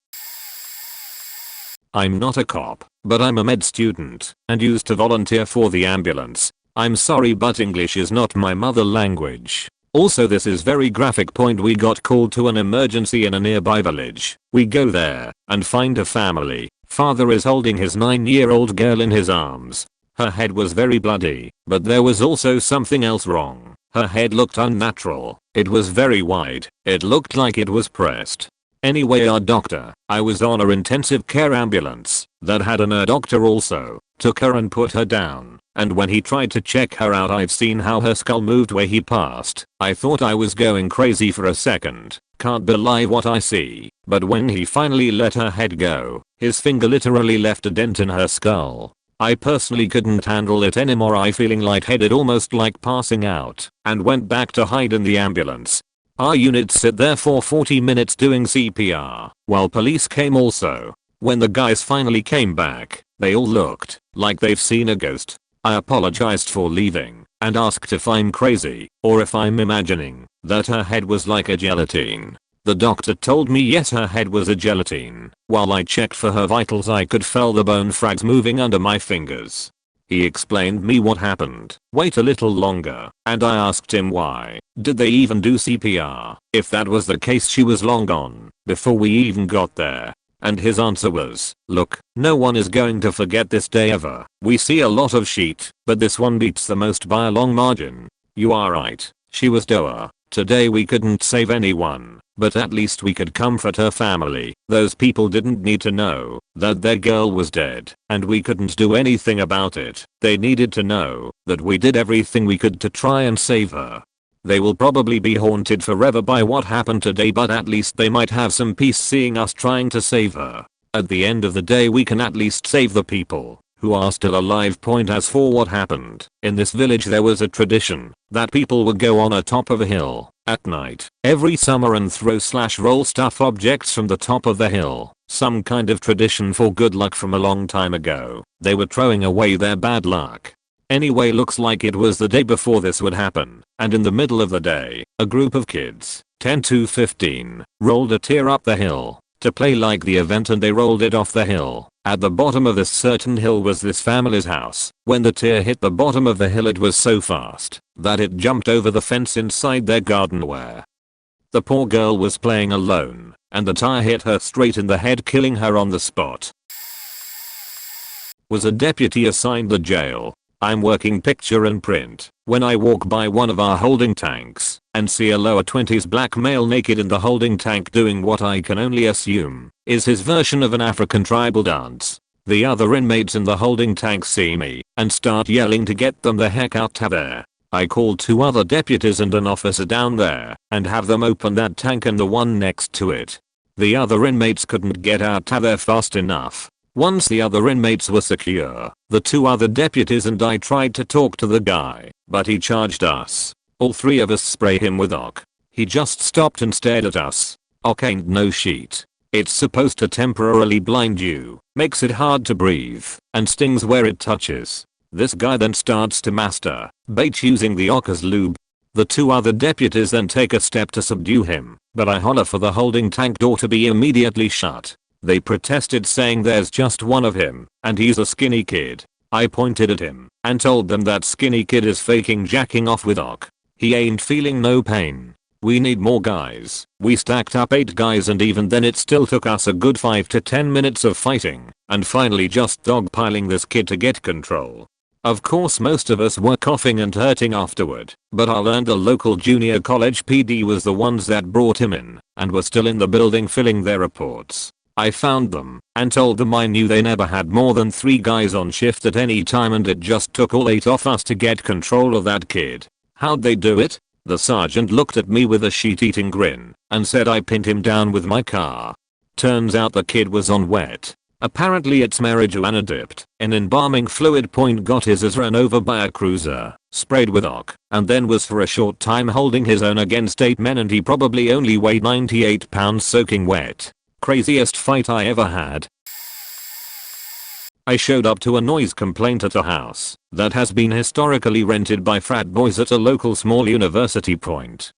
I'm not a cop, but I'm a med student and used to volunteer for the ambulance. I'm sorry but English is not my mother language. Also this is very graphic. We got called to an emergency in a nearby village. We go there and find a family. Father is holding his 9-year-old girl in his arms. Her head was very bloody, but there was also something else wrong. Her head looked unnatural. It was very wide. It looked like it was pressed. Anyway, our doctor, I was on our intensive care ambulance that had an doctor also, took her and put her down. And when he tried to check her out, I've seen how her skull moved where he passed. I thought I was going crazy for a second. Can't believe what I see. But when he finally let her head go, his finger literally left a dent in her skull. I personally couldn't handle it anymore. I feeling lightheaded, almost like passing out, and went back to hide in the ambulance. Our unit sat there for 40 minutes doing CPR, while police came also. When the guys finally came back, they all looked like they've seen a ghost. I apologized for leaving and asked if I'm crazy or if I'm imagining that her head was like a gelatine. The doctor told me yes, her head was a gelatine. While I checked for her vitals, I could feel the bone frags moving under my fingers. He explained me what happened. Wait a little longer, and I asked him why. Did they even do CPR? If that was the case, she was long gone before we even got there. And his answer was, look, no one is going to forget this day ever. We see a lot of shit, but this one beats the most by a long margin. You are right. She was dour. Today we couldn't save anyone, but at least we could comfort her family. Those people didn't need to know that their girl was dead, and we couldn't do anything about it. They needed to know that we did everything we could to try and save her. They will probably be haunted forever by what happened today, but at least they might have some peace seeing us trying to save her. At the end of the day, we can at least save the people who are still alive. As for what happened, in this village there was a tradition that people would go on a top of a hill At night, every summer and throw/roll stuff objects from the top of the hill. Some kind of tradition for good luck from a long time ago. They were throwing away their bad luck. Anyway, looks like it was the day before this would happen, and in the middle of the day, a group of kids, 10 to 15, rolled a tier up the hill to play like the event, and they rolled it off the hill. At the bottom of this certain hill was this family's house. When the tier hit the bottom of the hill, it was so fast that it jumped over the fence inside their garden where the poor girl was playing alone, and the tire hit her straight in the head, killing her on the spot. Was a deputy assigned the jail. I'm working picture and print when I walk by one of our holding tanks and see a lower 20s black male naked in the holding tank doing what I can only assume is his version of an African tribal dance. The other inmates in the holding tank see me and start yelling to get them the heck out of there. I call 2 other deputies and an officer down there and have them open that tank and the one next to it. The other inmates couldn't get out of there fast enough. Once the other inmates were secure, the 2 other deputies and I tried to talk to the guy, but he charged us. All 3 of us spray him with OK. He just stopped and stared at us. OK ain't no sheet. It's supposed to temporarily blind you, makes it hard to breathe, and stings where it touches. This guy then starts to masturbate using the OK as lube. The 2 other deputies then take a step to subdue him, but I holler for the holding tank door to be immediately shut. They protested, saying there's just one of him, and he's a skinny kid. I pointed at him and told them that skinny kid is faking jacking off with OK. He ain't feeling no pain. We need more guys. We stacked up 8 guys, and even then it still took us a good 5 to 10 minutes of fighting and finally just dogpiling this kid to get control. Of course most of us were coughing and hurting afterward, but I learned the local junior college PD was the ones that brought him in and were still in the building filling their reports. I found them and told them I knew they never had more than 3 guys on shift at any time, and it just took all 8 of us to get control of that kid. How'd they do it? The sergeant looked at me with a sheet-eating grin and said I pinned him down with my car. Turns out the kid was on wet. Apparently it's marijuana dipped in embalming fluid. Got his ass run over by a cruiser, sprayed with OK, and then was for a short time holding his own against 8 men, and he probably only weighed 98 pounds soaking wet. Craziest fight I ever had. I showed up to a noise complaint at a house that has been historically rented by frat boys at a local small university.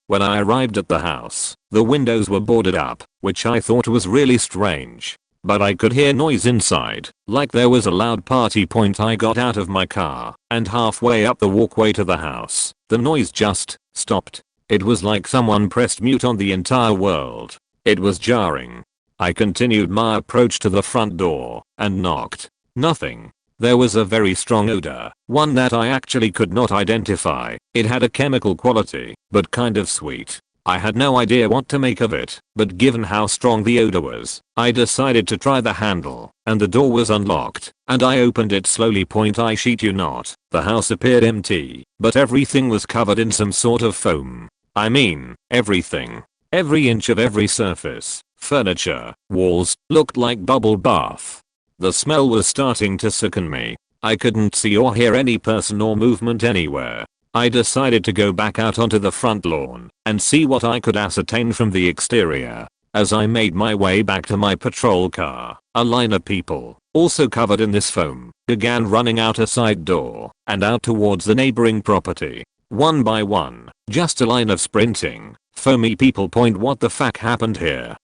When I arrived at the house, the windows were boarded up, which I thought was really strange. But I could hear noise inside, like there was a loud party. I got out of my car, and halfway up the walkway to the house, the noise just stopped. It was like someone pressed mute on the entire world. It was jarring. I continued my approach to the front door and knocked. Nothing. There was a very strong odor, one that I actually could not identify. It had a chemical quality, but kind of sweet. I had no idea what to make of it, but given how strong the odor was, I decided to try the handle, and the door was unlocked, and I opened it slowly. I shit you not, the house appeared empty, but everything was covered in some sort of foam. I mean, everything. Every inch of every surface, furniture, walls, looked like bubble bath. The smell was starting to sicken me. I couldn't see or hear any person or movement anywhere. I decided to go back out onto the front lawn and see what I could ascertain from the exterior. As I made my way back to my patrol car, a line of people, also covered in this foam, began running out a side door and out towards the neighboring property. One by one, just a line of sprinting, foamy people. What the fuck happened here?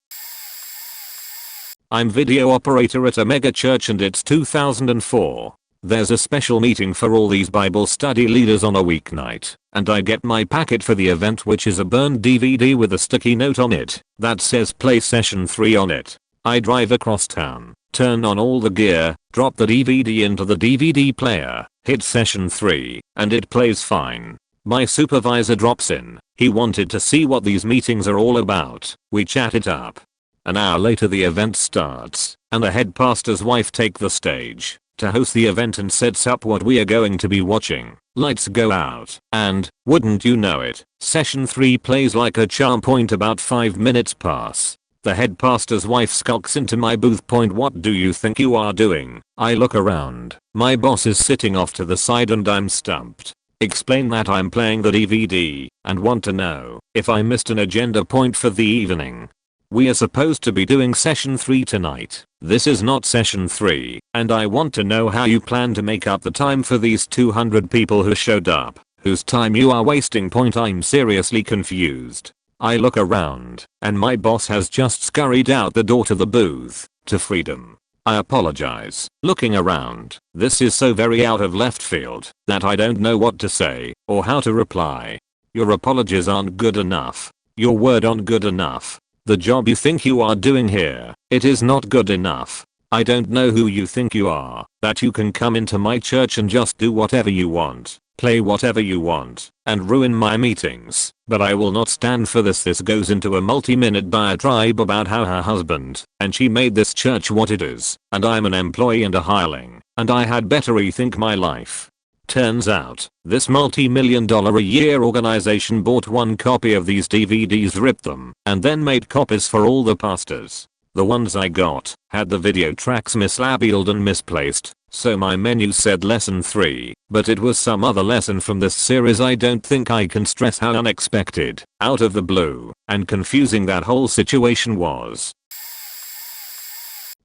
I'm video operator at a mega church and it's 2004. There's a special meeting for all these Bible study leaders on a weeknight, and I get my packet for the event, which is a burned DVD with a sticky note on it that says play session 3 on it. I drive across town, turn on all the gear, drop the DVD into the DVD player, hit session 3, and it plays fine. My supervisor drops in. He wanted to see what these meetings are all about. We chat it up. An hour later the event starts, and the head pastor's wife takes the stage to host the event and sets up what we are going to be watching. Lights go out, and, wouldn't you know it, session 3 plays like a charm. About 5 minutes pass. The head pastor's wife skulks into my booth. What do you think you are doing? I look around. My boss is sitting off to the side and I'm stumped. Explain that I'm playing the DVD and want to know if I missed an agenda point for the evening. We are supposed to be doing session 3 tonight. This is not session 3, and I want to know how you plan to make up the time for these 200 people who showed up, whose time you are wasting. I'm seriously confused. I look around, and my boss has just scurried out the door to the booth, to freedom. I apologize. Looking around, this is so very out of left field that I don't know what to say or how to reply. Your apologies aren't good enough. Your word aren't good enough. The job you think you are doing here, it is not good enough. I don't know who you think you are, that you can come into my church and just do whatever you want, play whatever you want, and ruin my meetings, but I will not stand for this. This goes into a multi-minute diatribe about how her husband and she made this church what it is, and I'm an employee and a hireling, and I had better rethink my life. Turns out, this multi-million-dollar a year organization bought one copy of these DVDs, ripped them, and then made copies for all the pastors. The ones I got had the video tracks mislabeled and misplaced, so my menu said lesson 3, but it was some other lesson from this series. I don't think I can stress how unexpected, out of the blue, and confusing that whole situation was.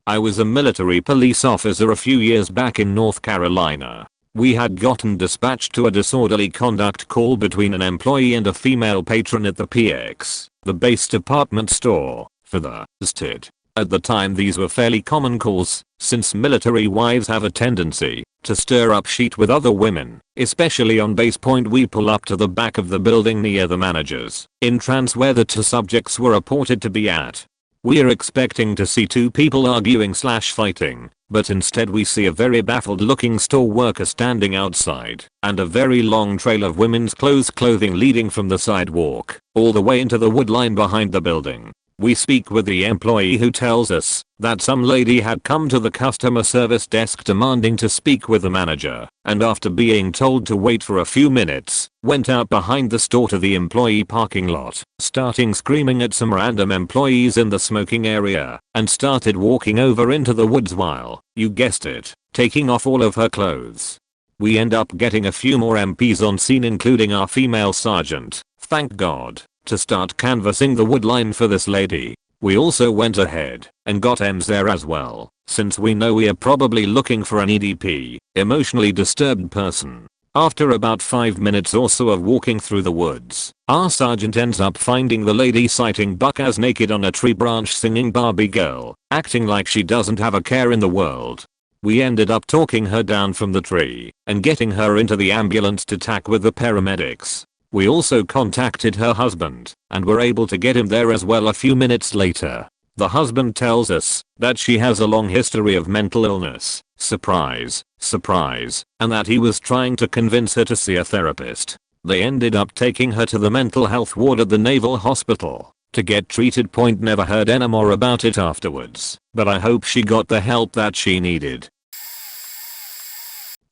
I was a military police officer a few years back in North Carolina. We had gotten dispatched to a disorderly conduct call between an employee and a female patron at the PX, the base department store, for the STID. At the time these were fairly common calls, since military wives have a tendency to stir up shit with other women, especially on base point. We pull up to the back of the building near the manager's entrance where the two subjects were reported to be at. We're expecting to see two people arguing/fighting, but instead we see a very baffled looking store worker standing outside, and a very long trail of women's clothing leading from the sidewalk all the way into the wood line behind the building. We speak with the employee, who tells us that some lady had come to the customer service desk demanding to speak with the manager, and after being told to wait for a few minutes, went out behind the store to the employee parking lot, starting screaming at some random employees in the smoking area, and started walking over into the woods while, you guessed it, taking off all of her clothes. We end up getting a few more MPs on scene, including our female sergeant, thank God, to start canvassing the wood line for this lady. We also went ahead and got M's there as well, since we know we are probably looking for an EDP, emotionally disturbed person. After about 5 minutes or so of walking through the woods, our sergeant ends up finding the lady sighting buck ass naked on a tree branch singing Barbie Girl, acting like she doesn't have a care in the world. We ended up talking her down from the tree and getting her into the ambulance to tack with the paramedics. We also contacted her husband and were able to get him there as well a few minutes later. The husband tells us that she has a long history of mental illness, surprise, surprise, and that he was trying to convince her to see a therapist. They ended up taking her to the mental health ward at the Naval Hospital to get treated. Never heard any more about it afterwards, but I hope she got the help that she needed.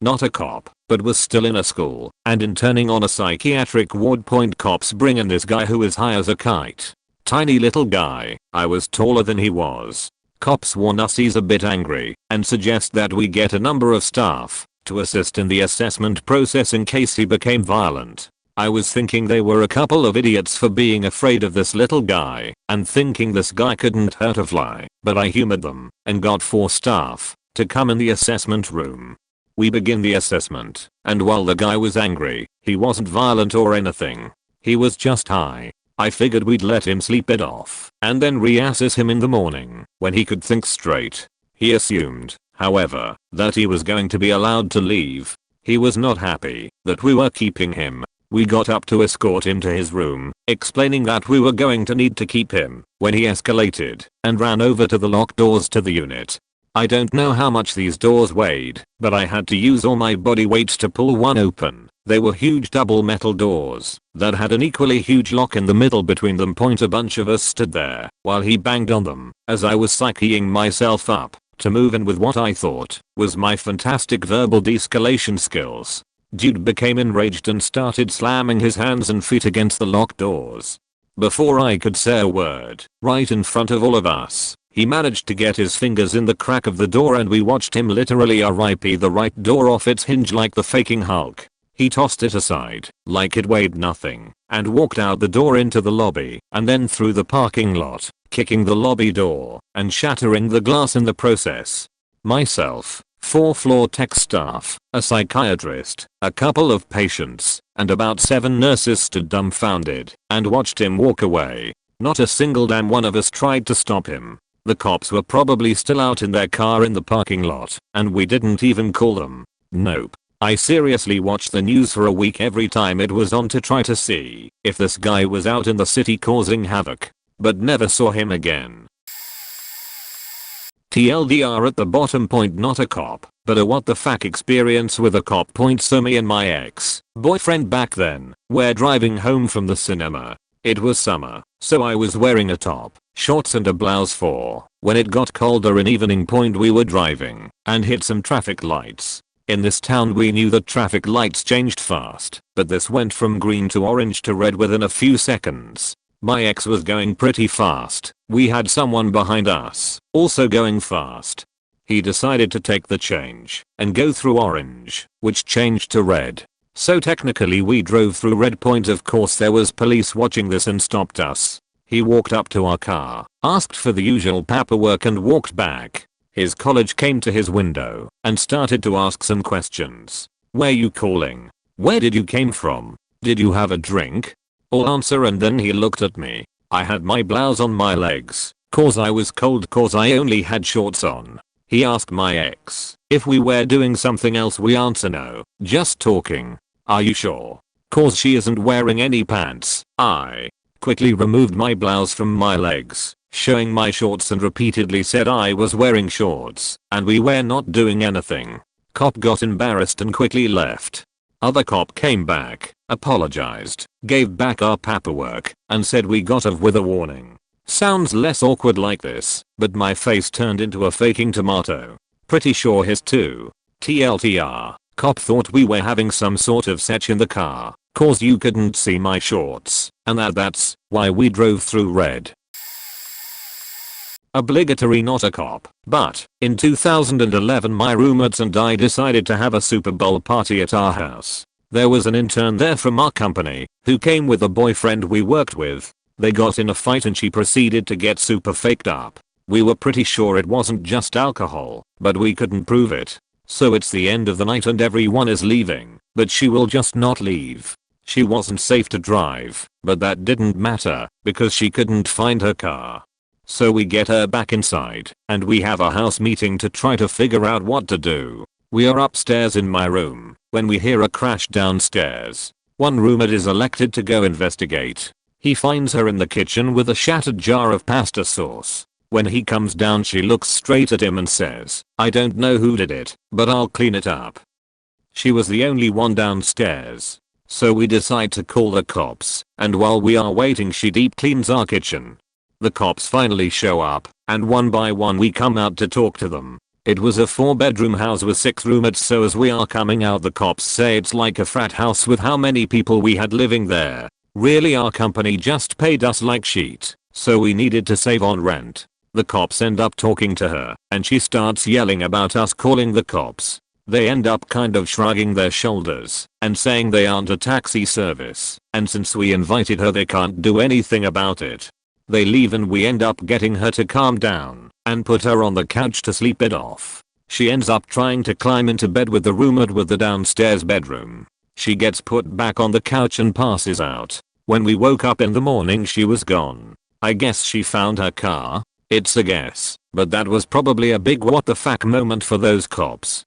Not a cop, but was still in a school and interning on a psychiatric ward. Cops bring in this guy who is high as a kite. Tiny little guy. I was taller than he was. Cops warn us he's a bit angry and suggest that we get a number of staff to assist in the assessment process in case he became violent. I was thinking they were a couple of idiots for being afraid of this little guy and thinking this guy couldn't hurt a fly, but I humored them and got 4 staff to come in the assessment room. We begin the assessment, and while the guy was angry, he wasn't violent or anything. He was just high. I figured we'd let him sleep it off and then reassess him in the morning when he could think straight. He assumed, however, that he was going to be allowed to leave. He was not happy that we were keeping him. We got up to escort him to his room, explaining that we were going to need to keep him, when he escalated and ran over to the locked doors to the unit. I don't know how much these doors weighed, but I had to use all my body weight to pull one open. They were huge double metal doors that had an equally huge lock in the middle between them. A bunch of us stood there while he banged on them as I was psyching myself up to move in with what I thought was my fantastic verbal de-escalation skills. Dude became enraged and started slamming his hands and feet against the locked doors. Before I could say a word, right in front of all of us, he managed to get his fingers in the crack of the door and we watched him literally rip the right door off its hinge like the faking Hulk. He tossed it aside like it weighed nothing and walked out the door into the lobby and then through the parking lot, kicking the lobby door and shattering the glass in the process. Myself, 4 floor tech staff, a psychiatrist, a couple of patients, and about 7 nurses stood dumbfounded and watched him walk away. Not a single damn one of us tried to stop him. The cops were probably still out in their car in the parking lot, and we didn't even call them. Nope. I seriously watched the news for a week every time it was on to try to see if this guy was out in the city causing havoc, but never saw him again. TLDR at the bottom point, not a cop, but a what the fuck experience with a cop point. So me and my ex-boyfriend back then were driving home from the cinema. It was summer, so I was wearing a top, shorts and a blouse for when it got colder in evening point. We were driving and hit some traffic lights. In this town we knew that traffic lights changed fast, but this went from green to orange to red within a few seconds. My ex was going pretty fast. We had someone behind us also going fast. He decided to take the change and go through orange, which changed to red. So technically we drove through red point. Of course there was police watching this and stopped us. He walked up to our car, asked for the usual paperwork and walked back. His college came to his window and started to ask some questions. Where you calling? Where did you came from? Did you have a drink? All answer, and then he looked at me. I had my blouse on my legs, cause I was cold cause I only had shorts on. He asked my ex if we were doing something else. We answer no, just talking. Are you sure? Cause she isn't wearing any pants. I quickly removed my blouse from my legs, showing my shorts, and repeatedly said I was wearing shorts and we were not doing anything. Cop got embarrassed and quickly left. Other cop came back, apologized, gave back our paperwork, and said we got off with a warning. Sounds less awkward like this, but my face turned into a faking tomato. Pretty sure his too. TLTR, cop thought we were having some sort of sex in the car, cause you couldn't see my shorts, and that's why we drove through red. Obligatory, not a cop, but in 2011 my roommates and I decided to have a Super Bowl party at our house. There was an intern there from our company who came with a boyfriend we worked with. They got in a fight and she proceeded to get super faked up. We were pretty sure it wasn't just alcohol, but we couldn't prove it. So it's the end of the night and everyone is leaving, but she will just not leave. She wasn't safe to drive, but that didn't matter because she couldn't find her car. So we get her back inside and we have a house meeting to try to figure out what to do. We are upstairs in my room when we hear a crash downstairs. One roommate is elected to go investigate. He finds her in the kitchen with a shattered jar of pasta sauce. When he comes down she looks straight at him and says, "I don't know who did it, but I'll clean it up." She was the only one downstairs. So we decide to call the cops, and while we are waiting she deep cleans our kitchen. The cops finally show up, and one by one we come out to talk to them. It was a 4-bedroom house with 6 roommates, so as we are coming out the cops say it's like a frat house with how many people we had living there. Really, our company just paid us like shit, so we needed to save on rent. The cops end up talking to her, and she starts yelling about us calling the cops. They end up kind of shrugging their shoulders and saying they aren't a taxi service, and since we invited her they can't do anything about it. They leave and we end up getting her to calm down and put her on the couch to sleep it off. She ends up trying to climb into bed with the roommate with the downstairs bedroom. She gets put back on the couch and passes out. When we woke up in the morning she was gone. I guess she found her car. It's a guess, but that was probably a big what the fuck moment for those cops.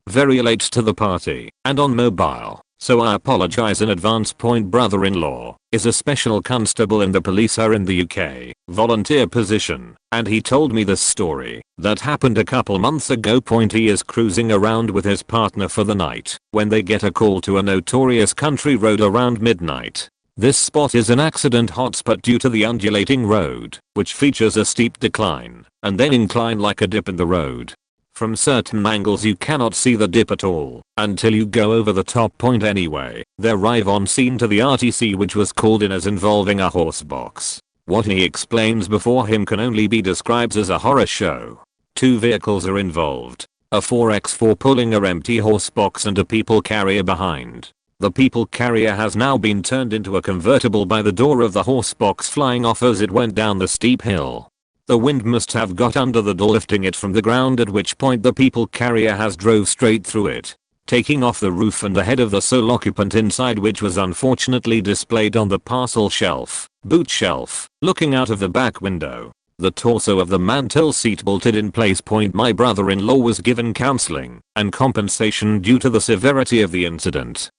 Very late to the party and on mobile, so I apologize in advance. Point brother-in-law is a special constable in the police here in the UK, volunteer position, and he told me this story that happened a couple months ago. Point he is cruising around with his partner for the night when they get a call to a notorious country road around midnight. This spot is an accident hotspot due to the undulating road, which features a steep decline and then incline like a dip in the road. From certain angles you cannot see the dip at all until you go over the top. Point anyway, they arrive on scene to the RTC, which was called in as involving a horse box. What he explains before him can only be described as a horror show. 2 vehicles are involved. a 4x4 pulling a empty horse box and a people carrier behind. The people carrier has now been turned into a convertible by the door of the horse box flying off as it went down the steep hill. The wind must have got under the door lifting it from the ground, at which point the people carrier has drove straight through it, taking off the roof and the head of the sole occupant inside, which was unfortunately displayed on the parcel shelf, boot shelf, looking out of the back window. The torso of the mantel seat bolted in place. My brother-in-law was given counseling and compensation due to the severity of the incident.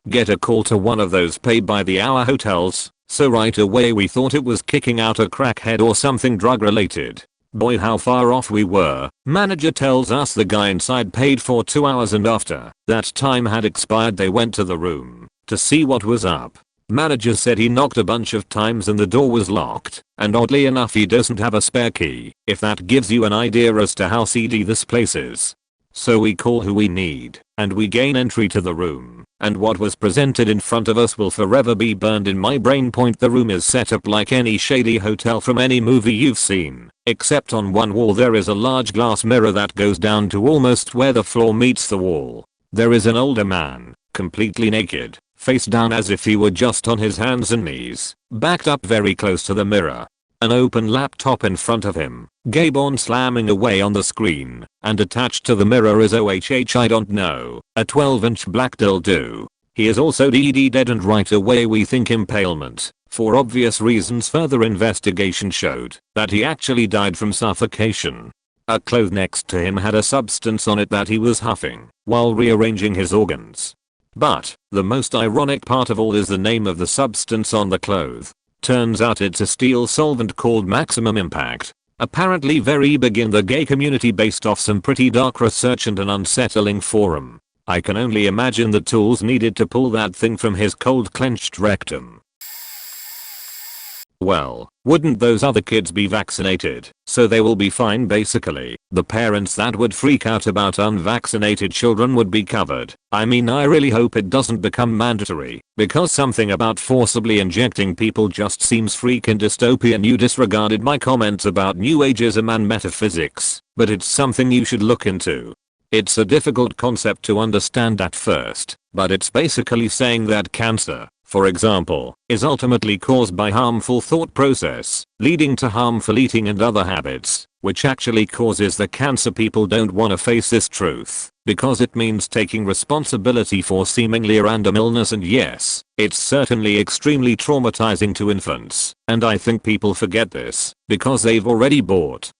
Get a call to one of those pay-by-the-hour hotels, so right away we thought it was kicking out a crackhead or something drug-related. Boy, how far off we were. Manager tells us the guy inside paid for 2 hours and after that time had expired they went to the room to see what was up. Manager said he knocked a bunch of times and the door was locked, and oddly enough he doesn't have a spare key, if that gives you an idea as to how seedy this place is. So we call who we need, and we gain entry to the room, and what was presented in front of us will forever be burned in my brain. The room is set up like any shady hotel from any movie you've seen, except on one wall there is a large glass mirror that goes down to almost where the floor meets the wall. There is an older man, completely naked, face down as if he were just on his hands and knees, backed up very close to the mirror. An open laptop in front of him, gay born slamming away on the screen, and attached to the mirror is I don't know, a 12-inch black dildo. He is also dead, and right away we think impalement. For obvious reasons, further investigation showed that he actually died from suffocation. A cloth next to him had a substance on it that he was huffing while rearranging his organs. But the most ironic part of all is the name of the substance on the cloth. Turns out it's a steel solvent called Maximum Impact. Apparently very big in the gay community based off some pretty dark research and an unsettling forum. I can only imagine the tools needed to pull that thing from his cold clenched rectum. Well, wouldn't those other kids be vaccinated? So they will be fine basically. The parents that would freak out about unvaccinated children would be covered. I mean, I really hope it doesn't become mandatory, because something about forcibly injecting people just seems freaking dystopian. You disregarded my comments about New Ageism and metaphysics, but it's something you should look into. It's a difficult concept to understand at first, but it's basically saying that cancer, for example, is ultimately caused by harmful thought process, leading to harmful eating and other habits, which actually causes the cancer. People don't want to face this truth, because it means taking responsibility for seemingly random illness, and yes, it's certainly extremely traumatizing to infants, and I think people forget this, because they've already bought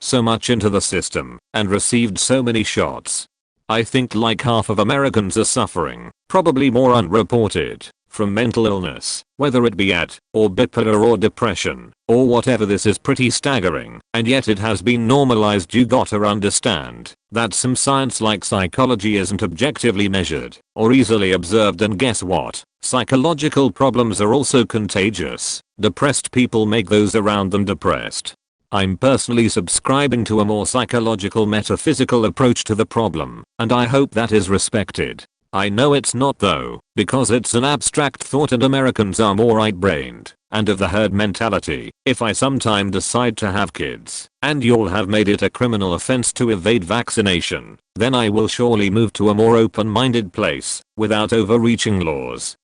so much into the system, and received so many shots. I think like half of Americans are suffering, probably more unreported, from mental illness, whether it be or bipolar or depression, or whatever. This is pretty staggering, and yet it has been normalized. You gotta understand that some science like psychology isn't objectively measured or easily observed, and guess what? Psychological problems are also contagious. Depressed people make those around them depressed. I'm personally subscribing to a more psychological metaphysical approach to the problem, and I hope that is respected. I know it's not though, because it's an abstract thought and Americans are more right-brained and of the herd mentality. If I sometime decide to have kids, and you'll have made it a criminal offense to evade vaccination, then I will surely move to a more open-minded place, without overreaching laws.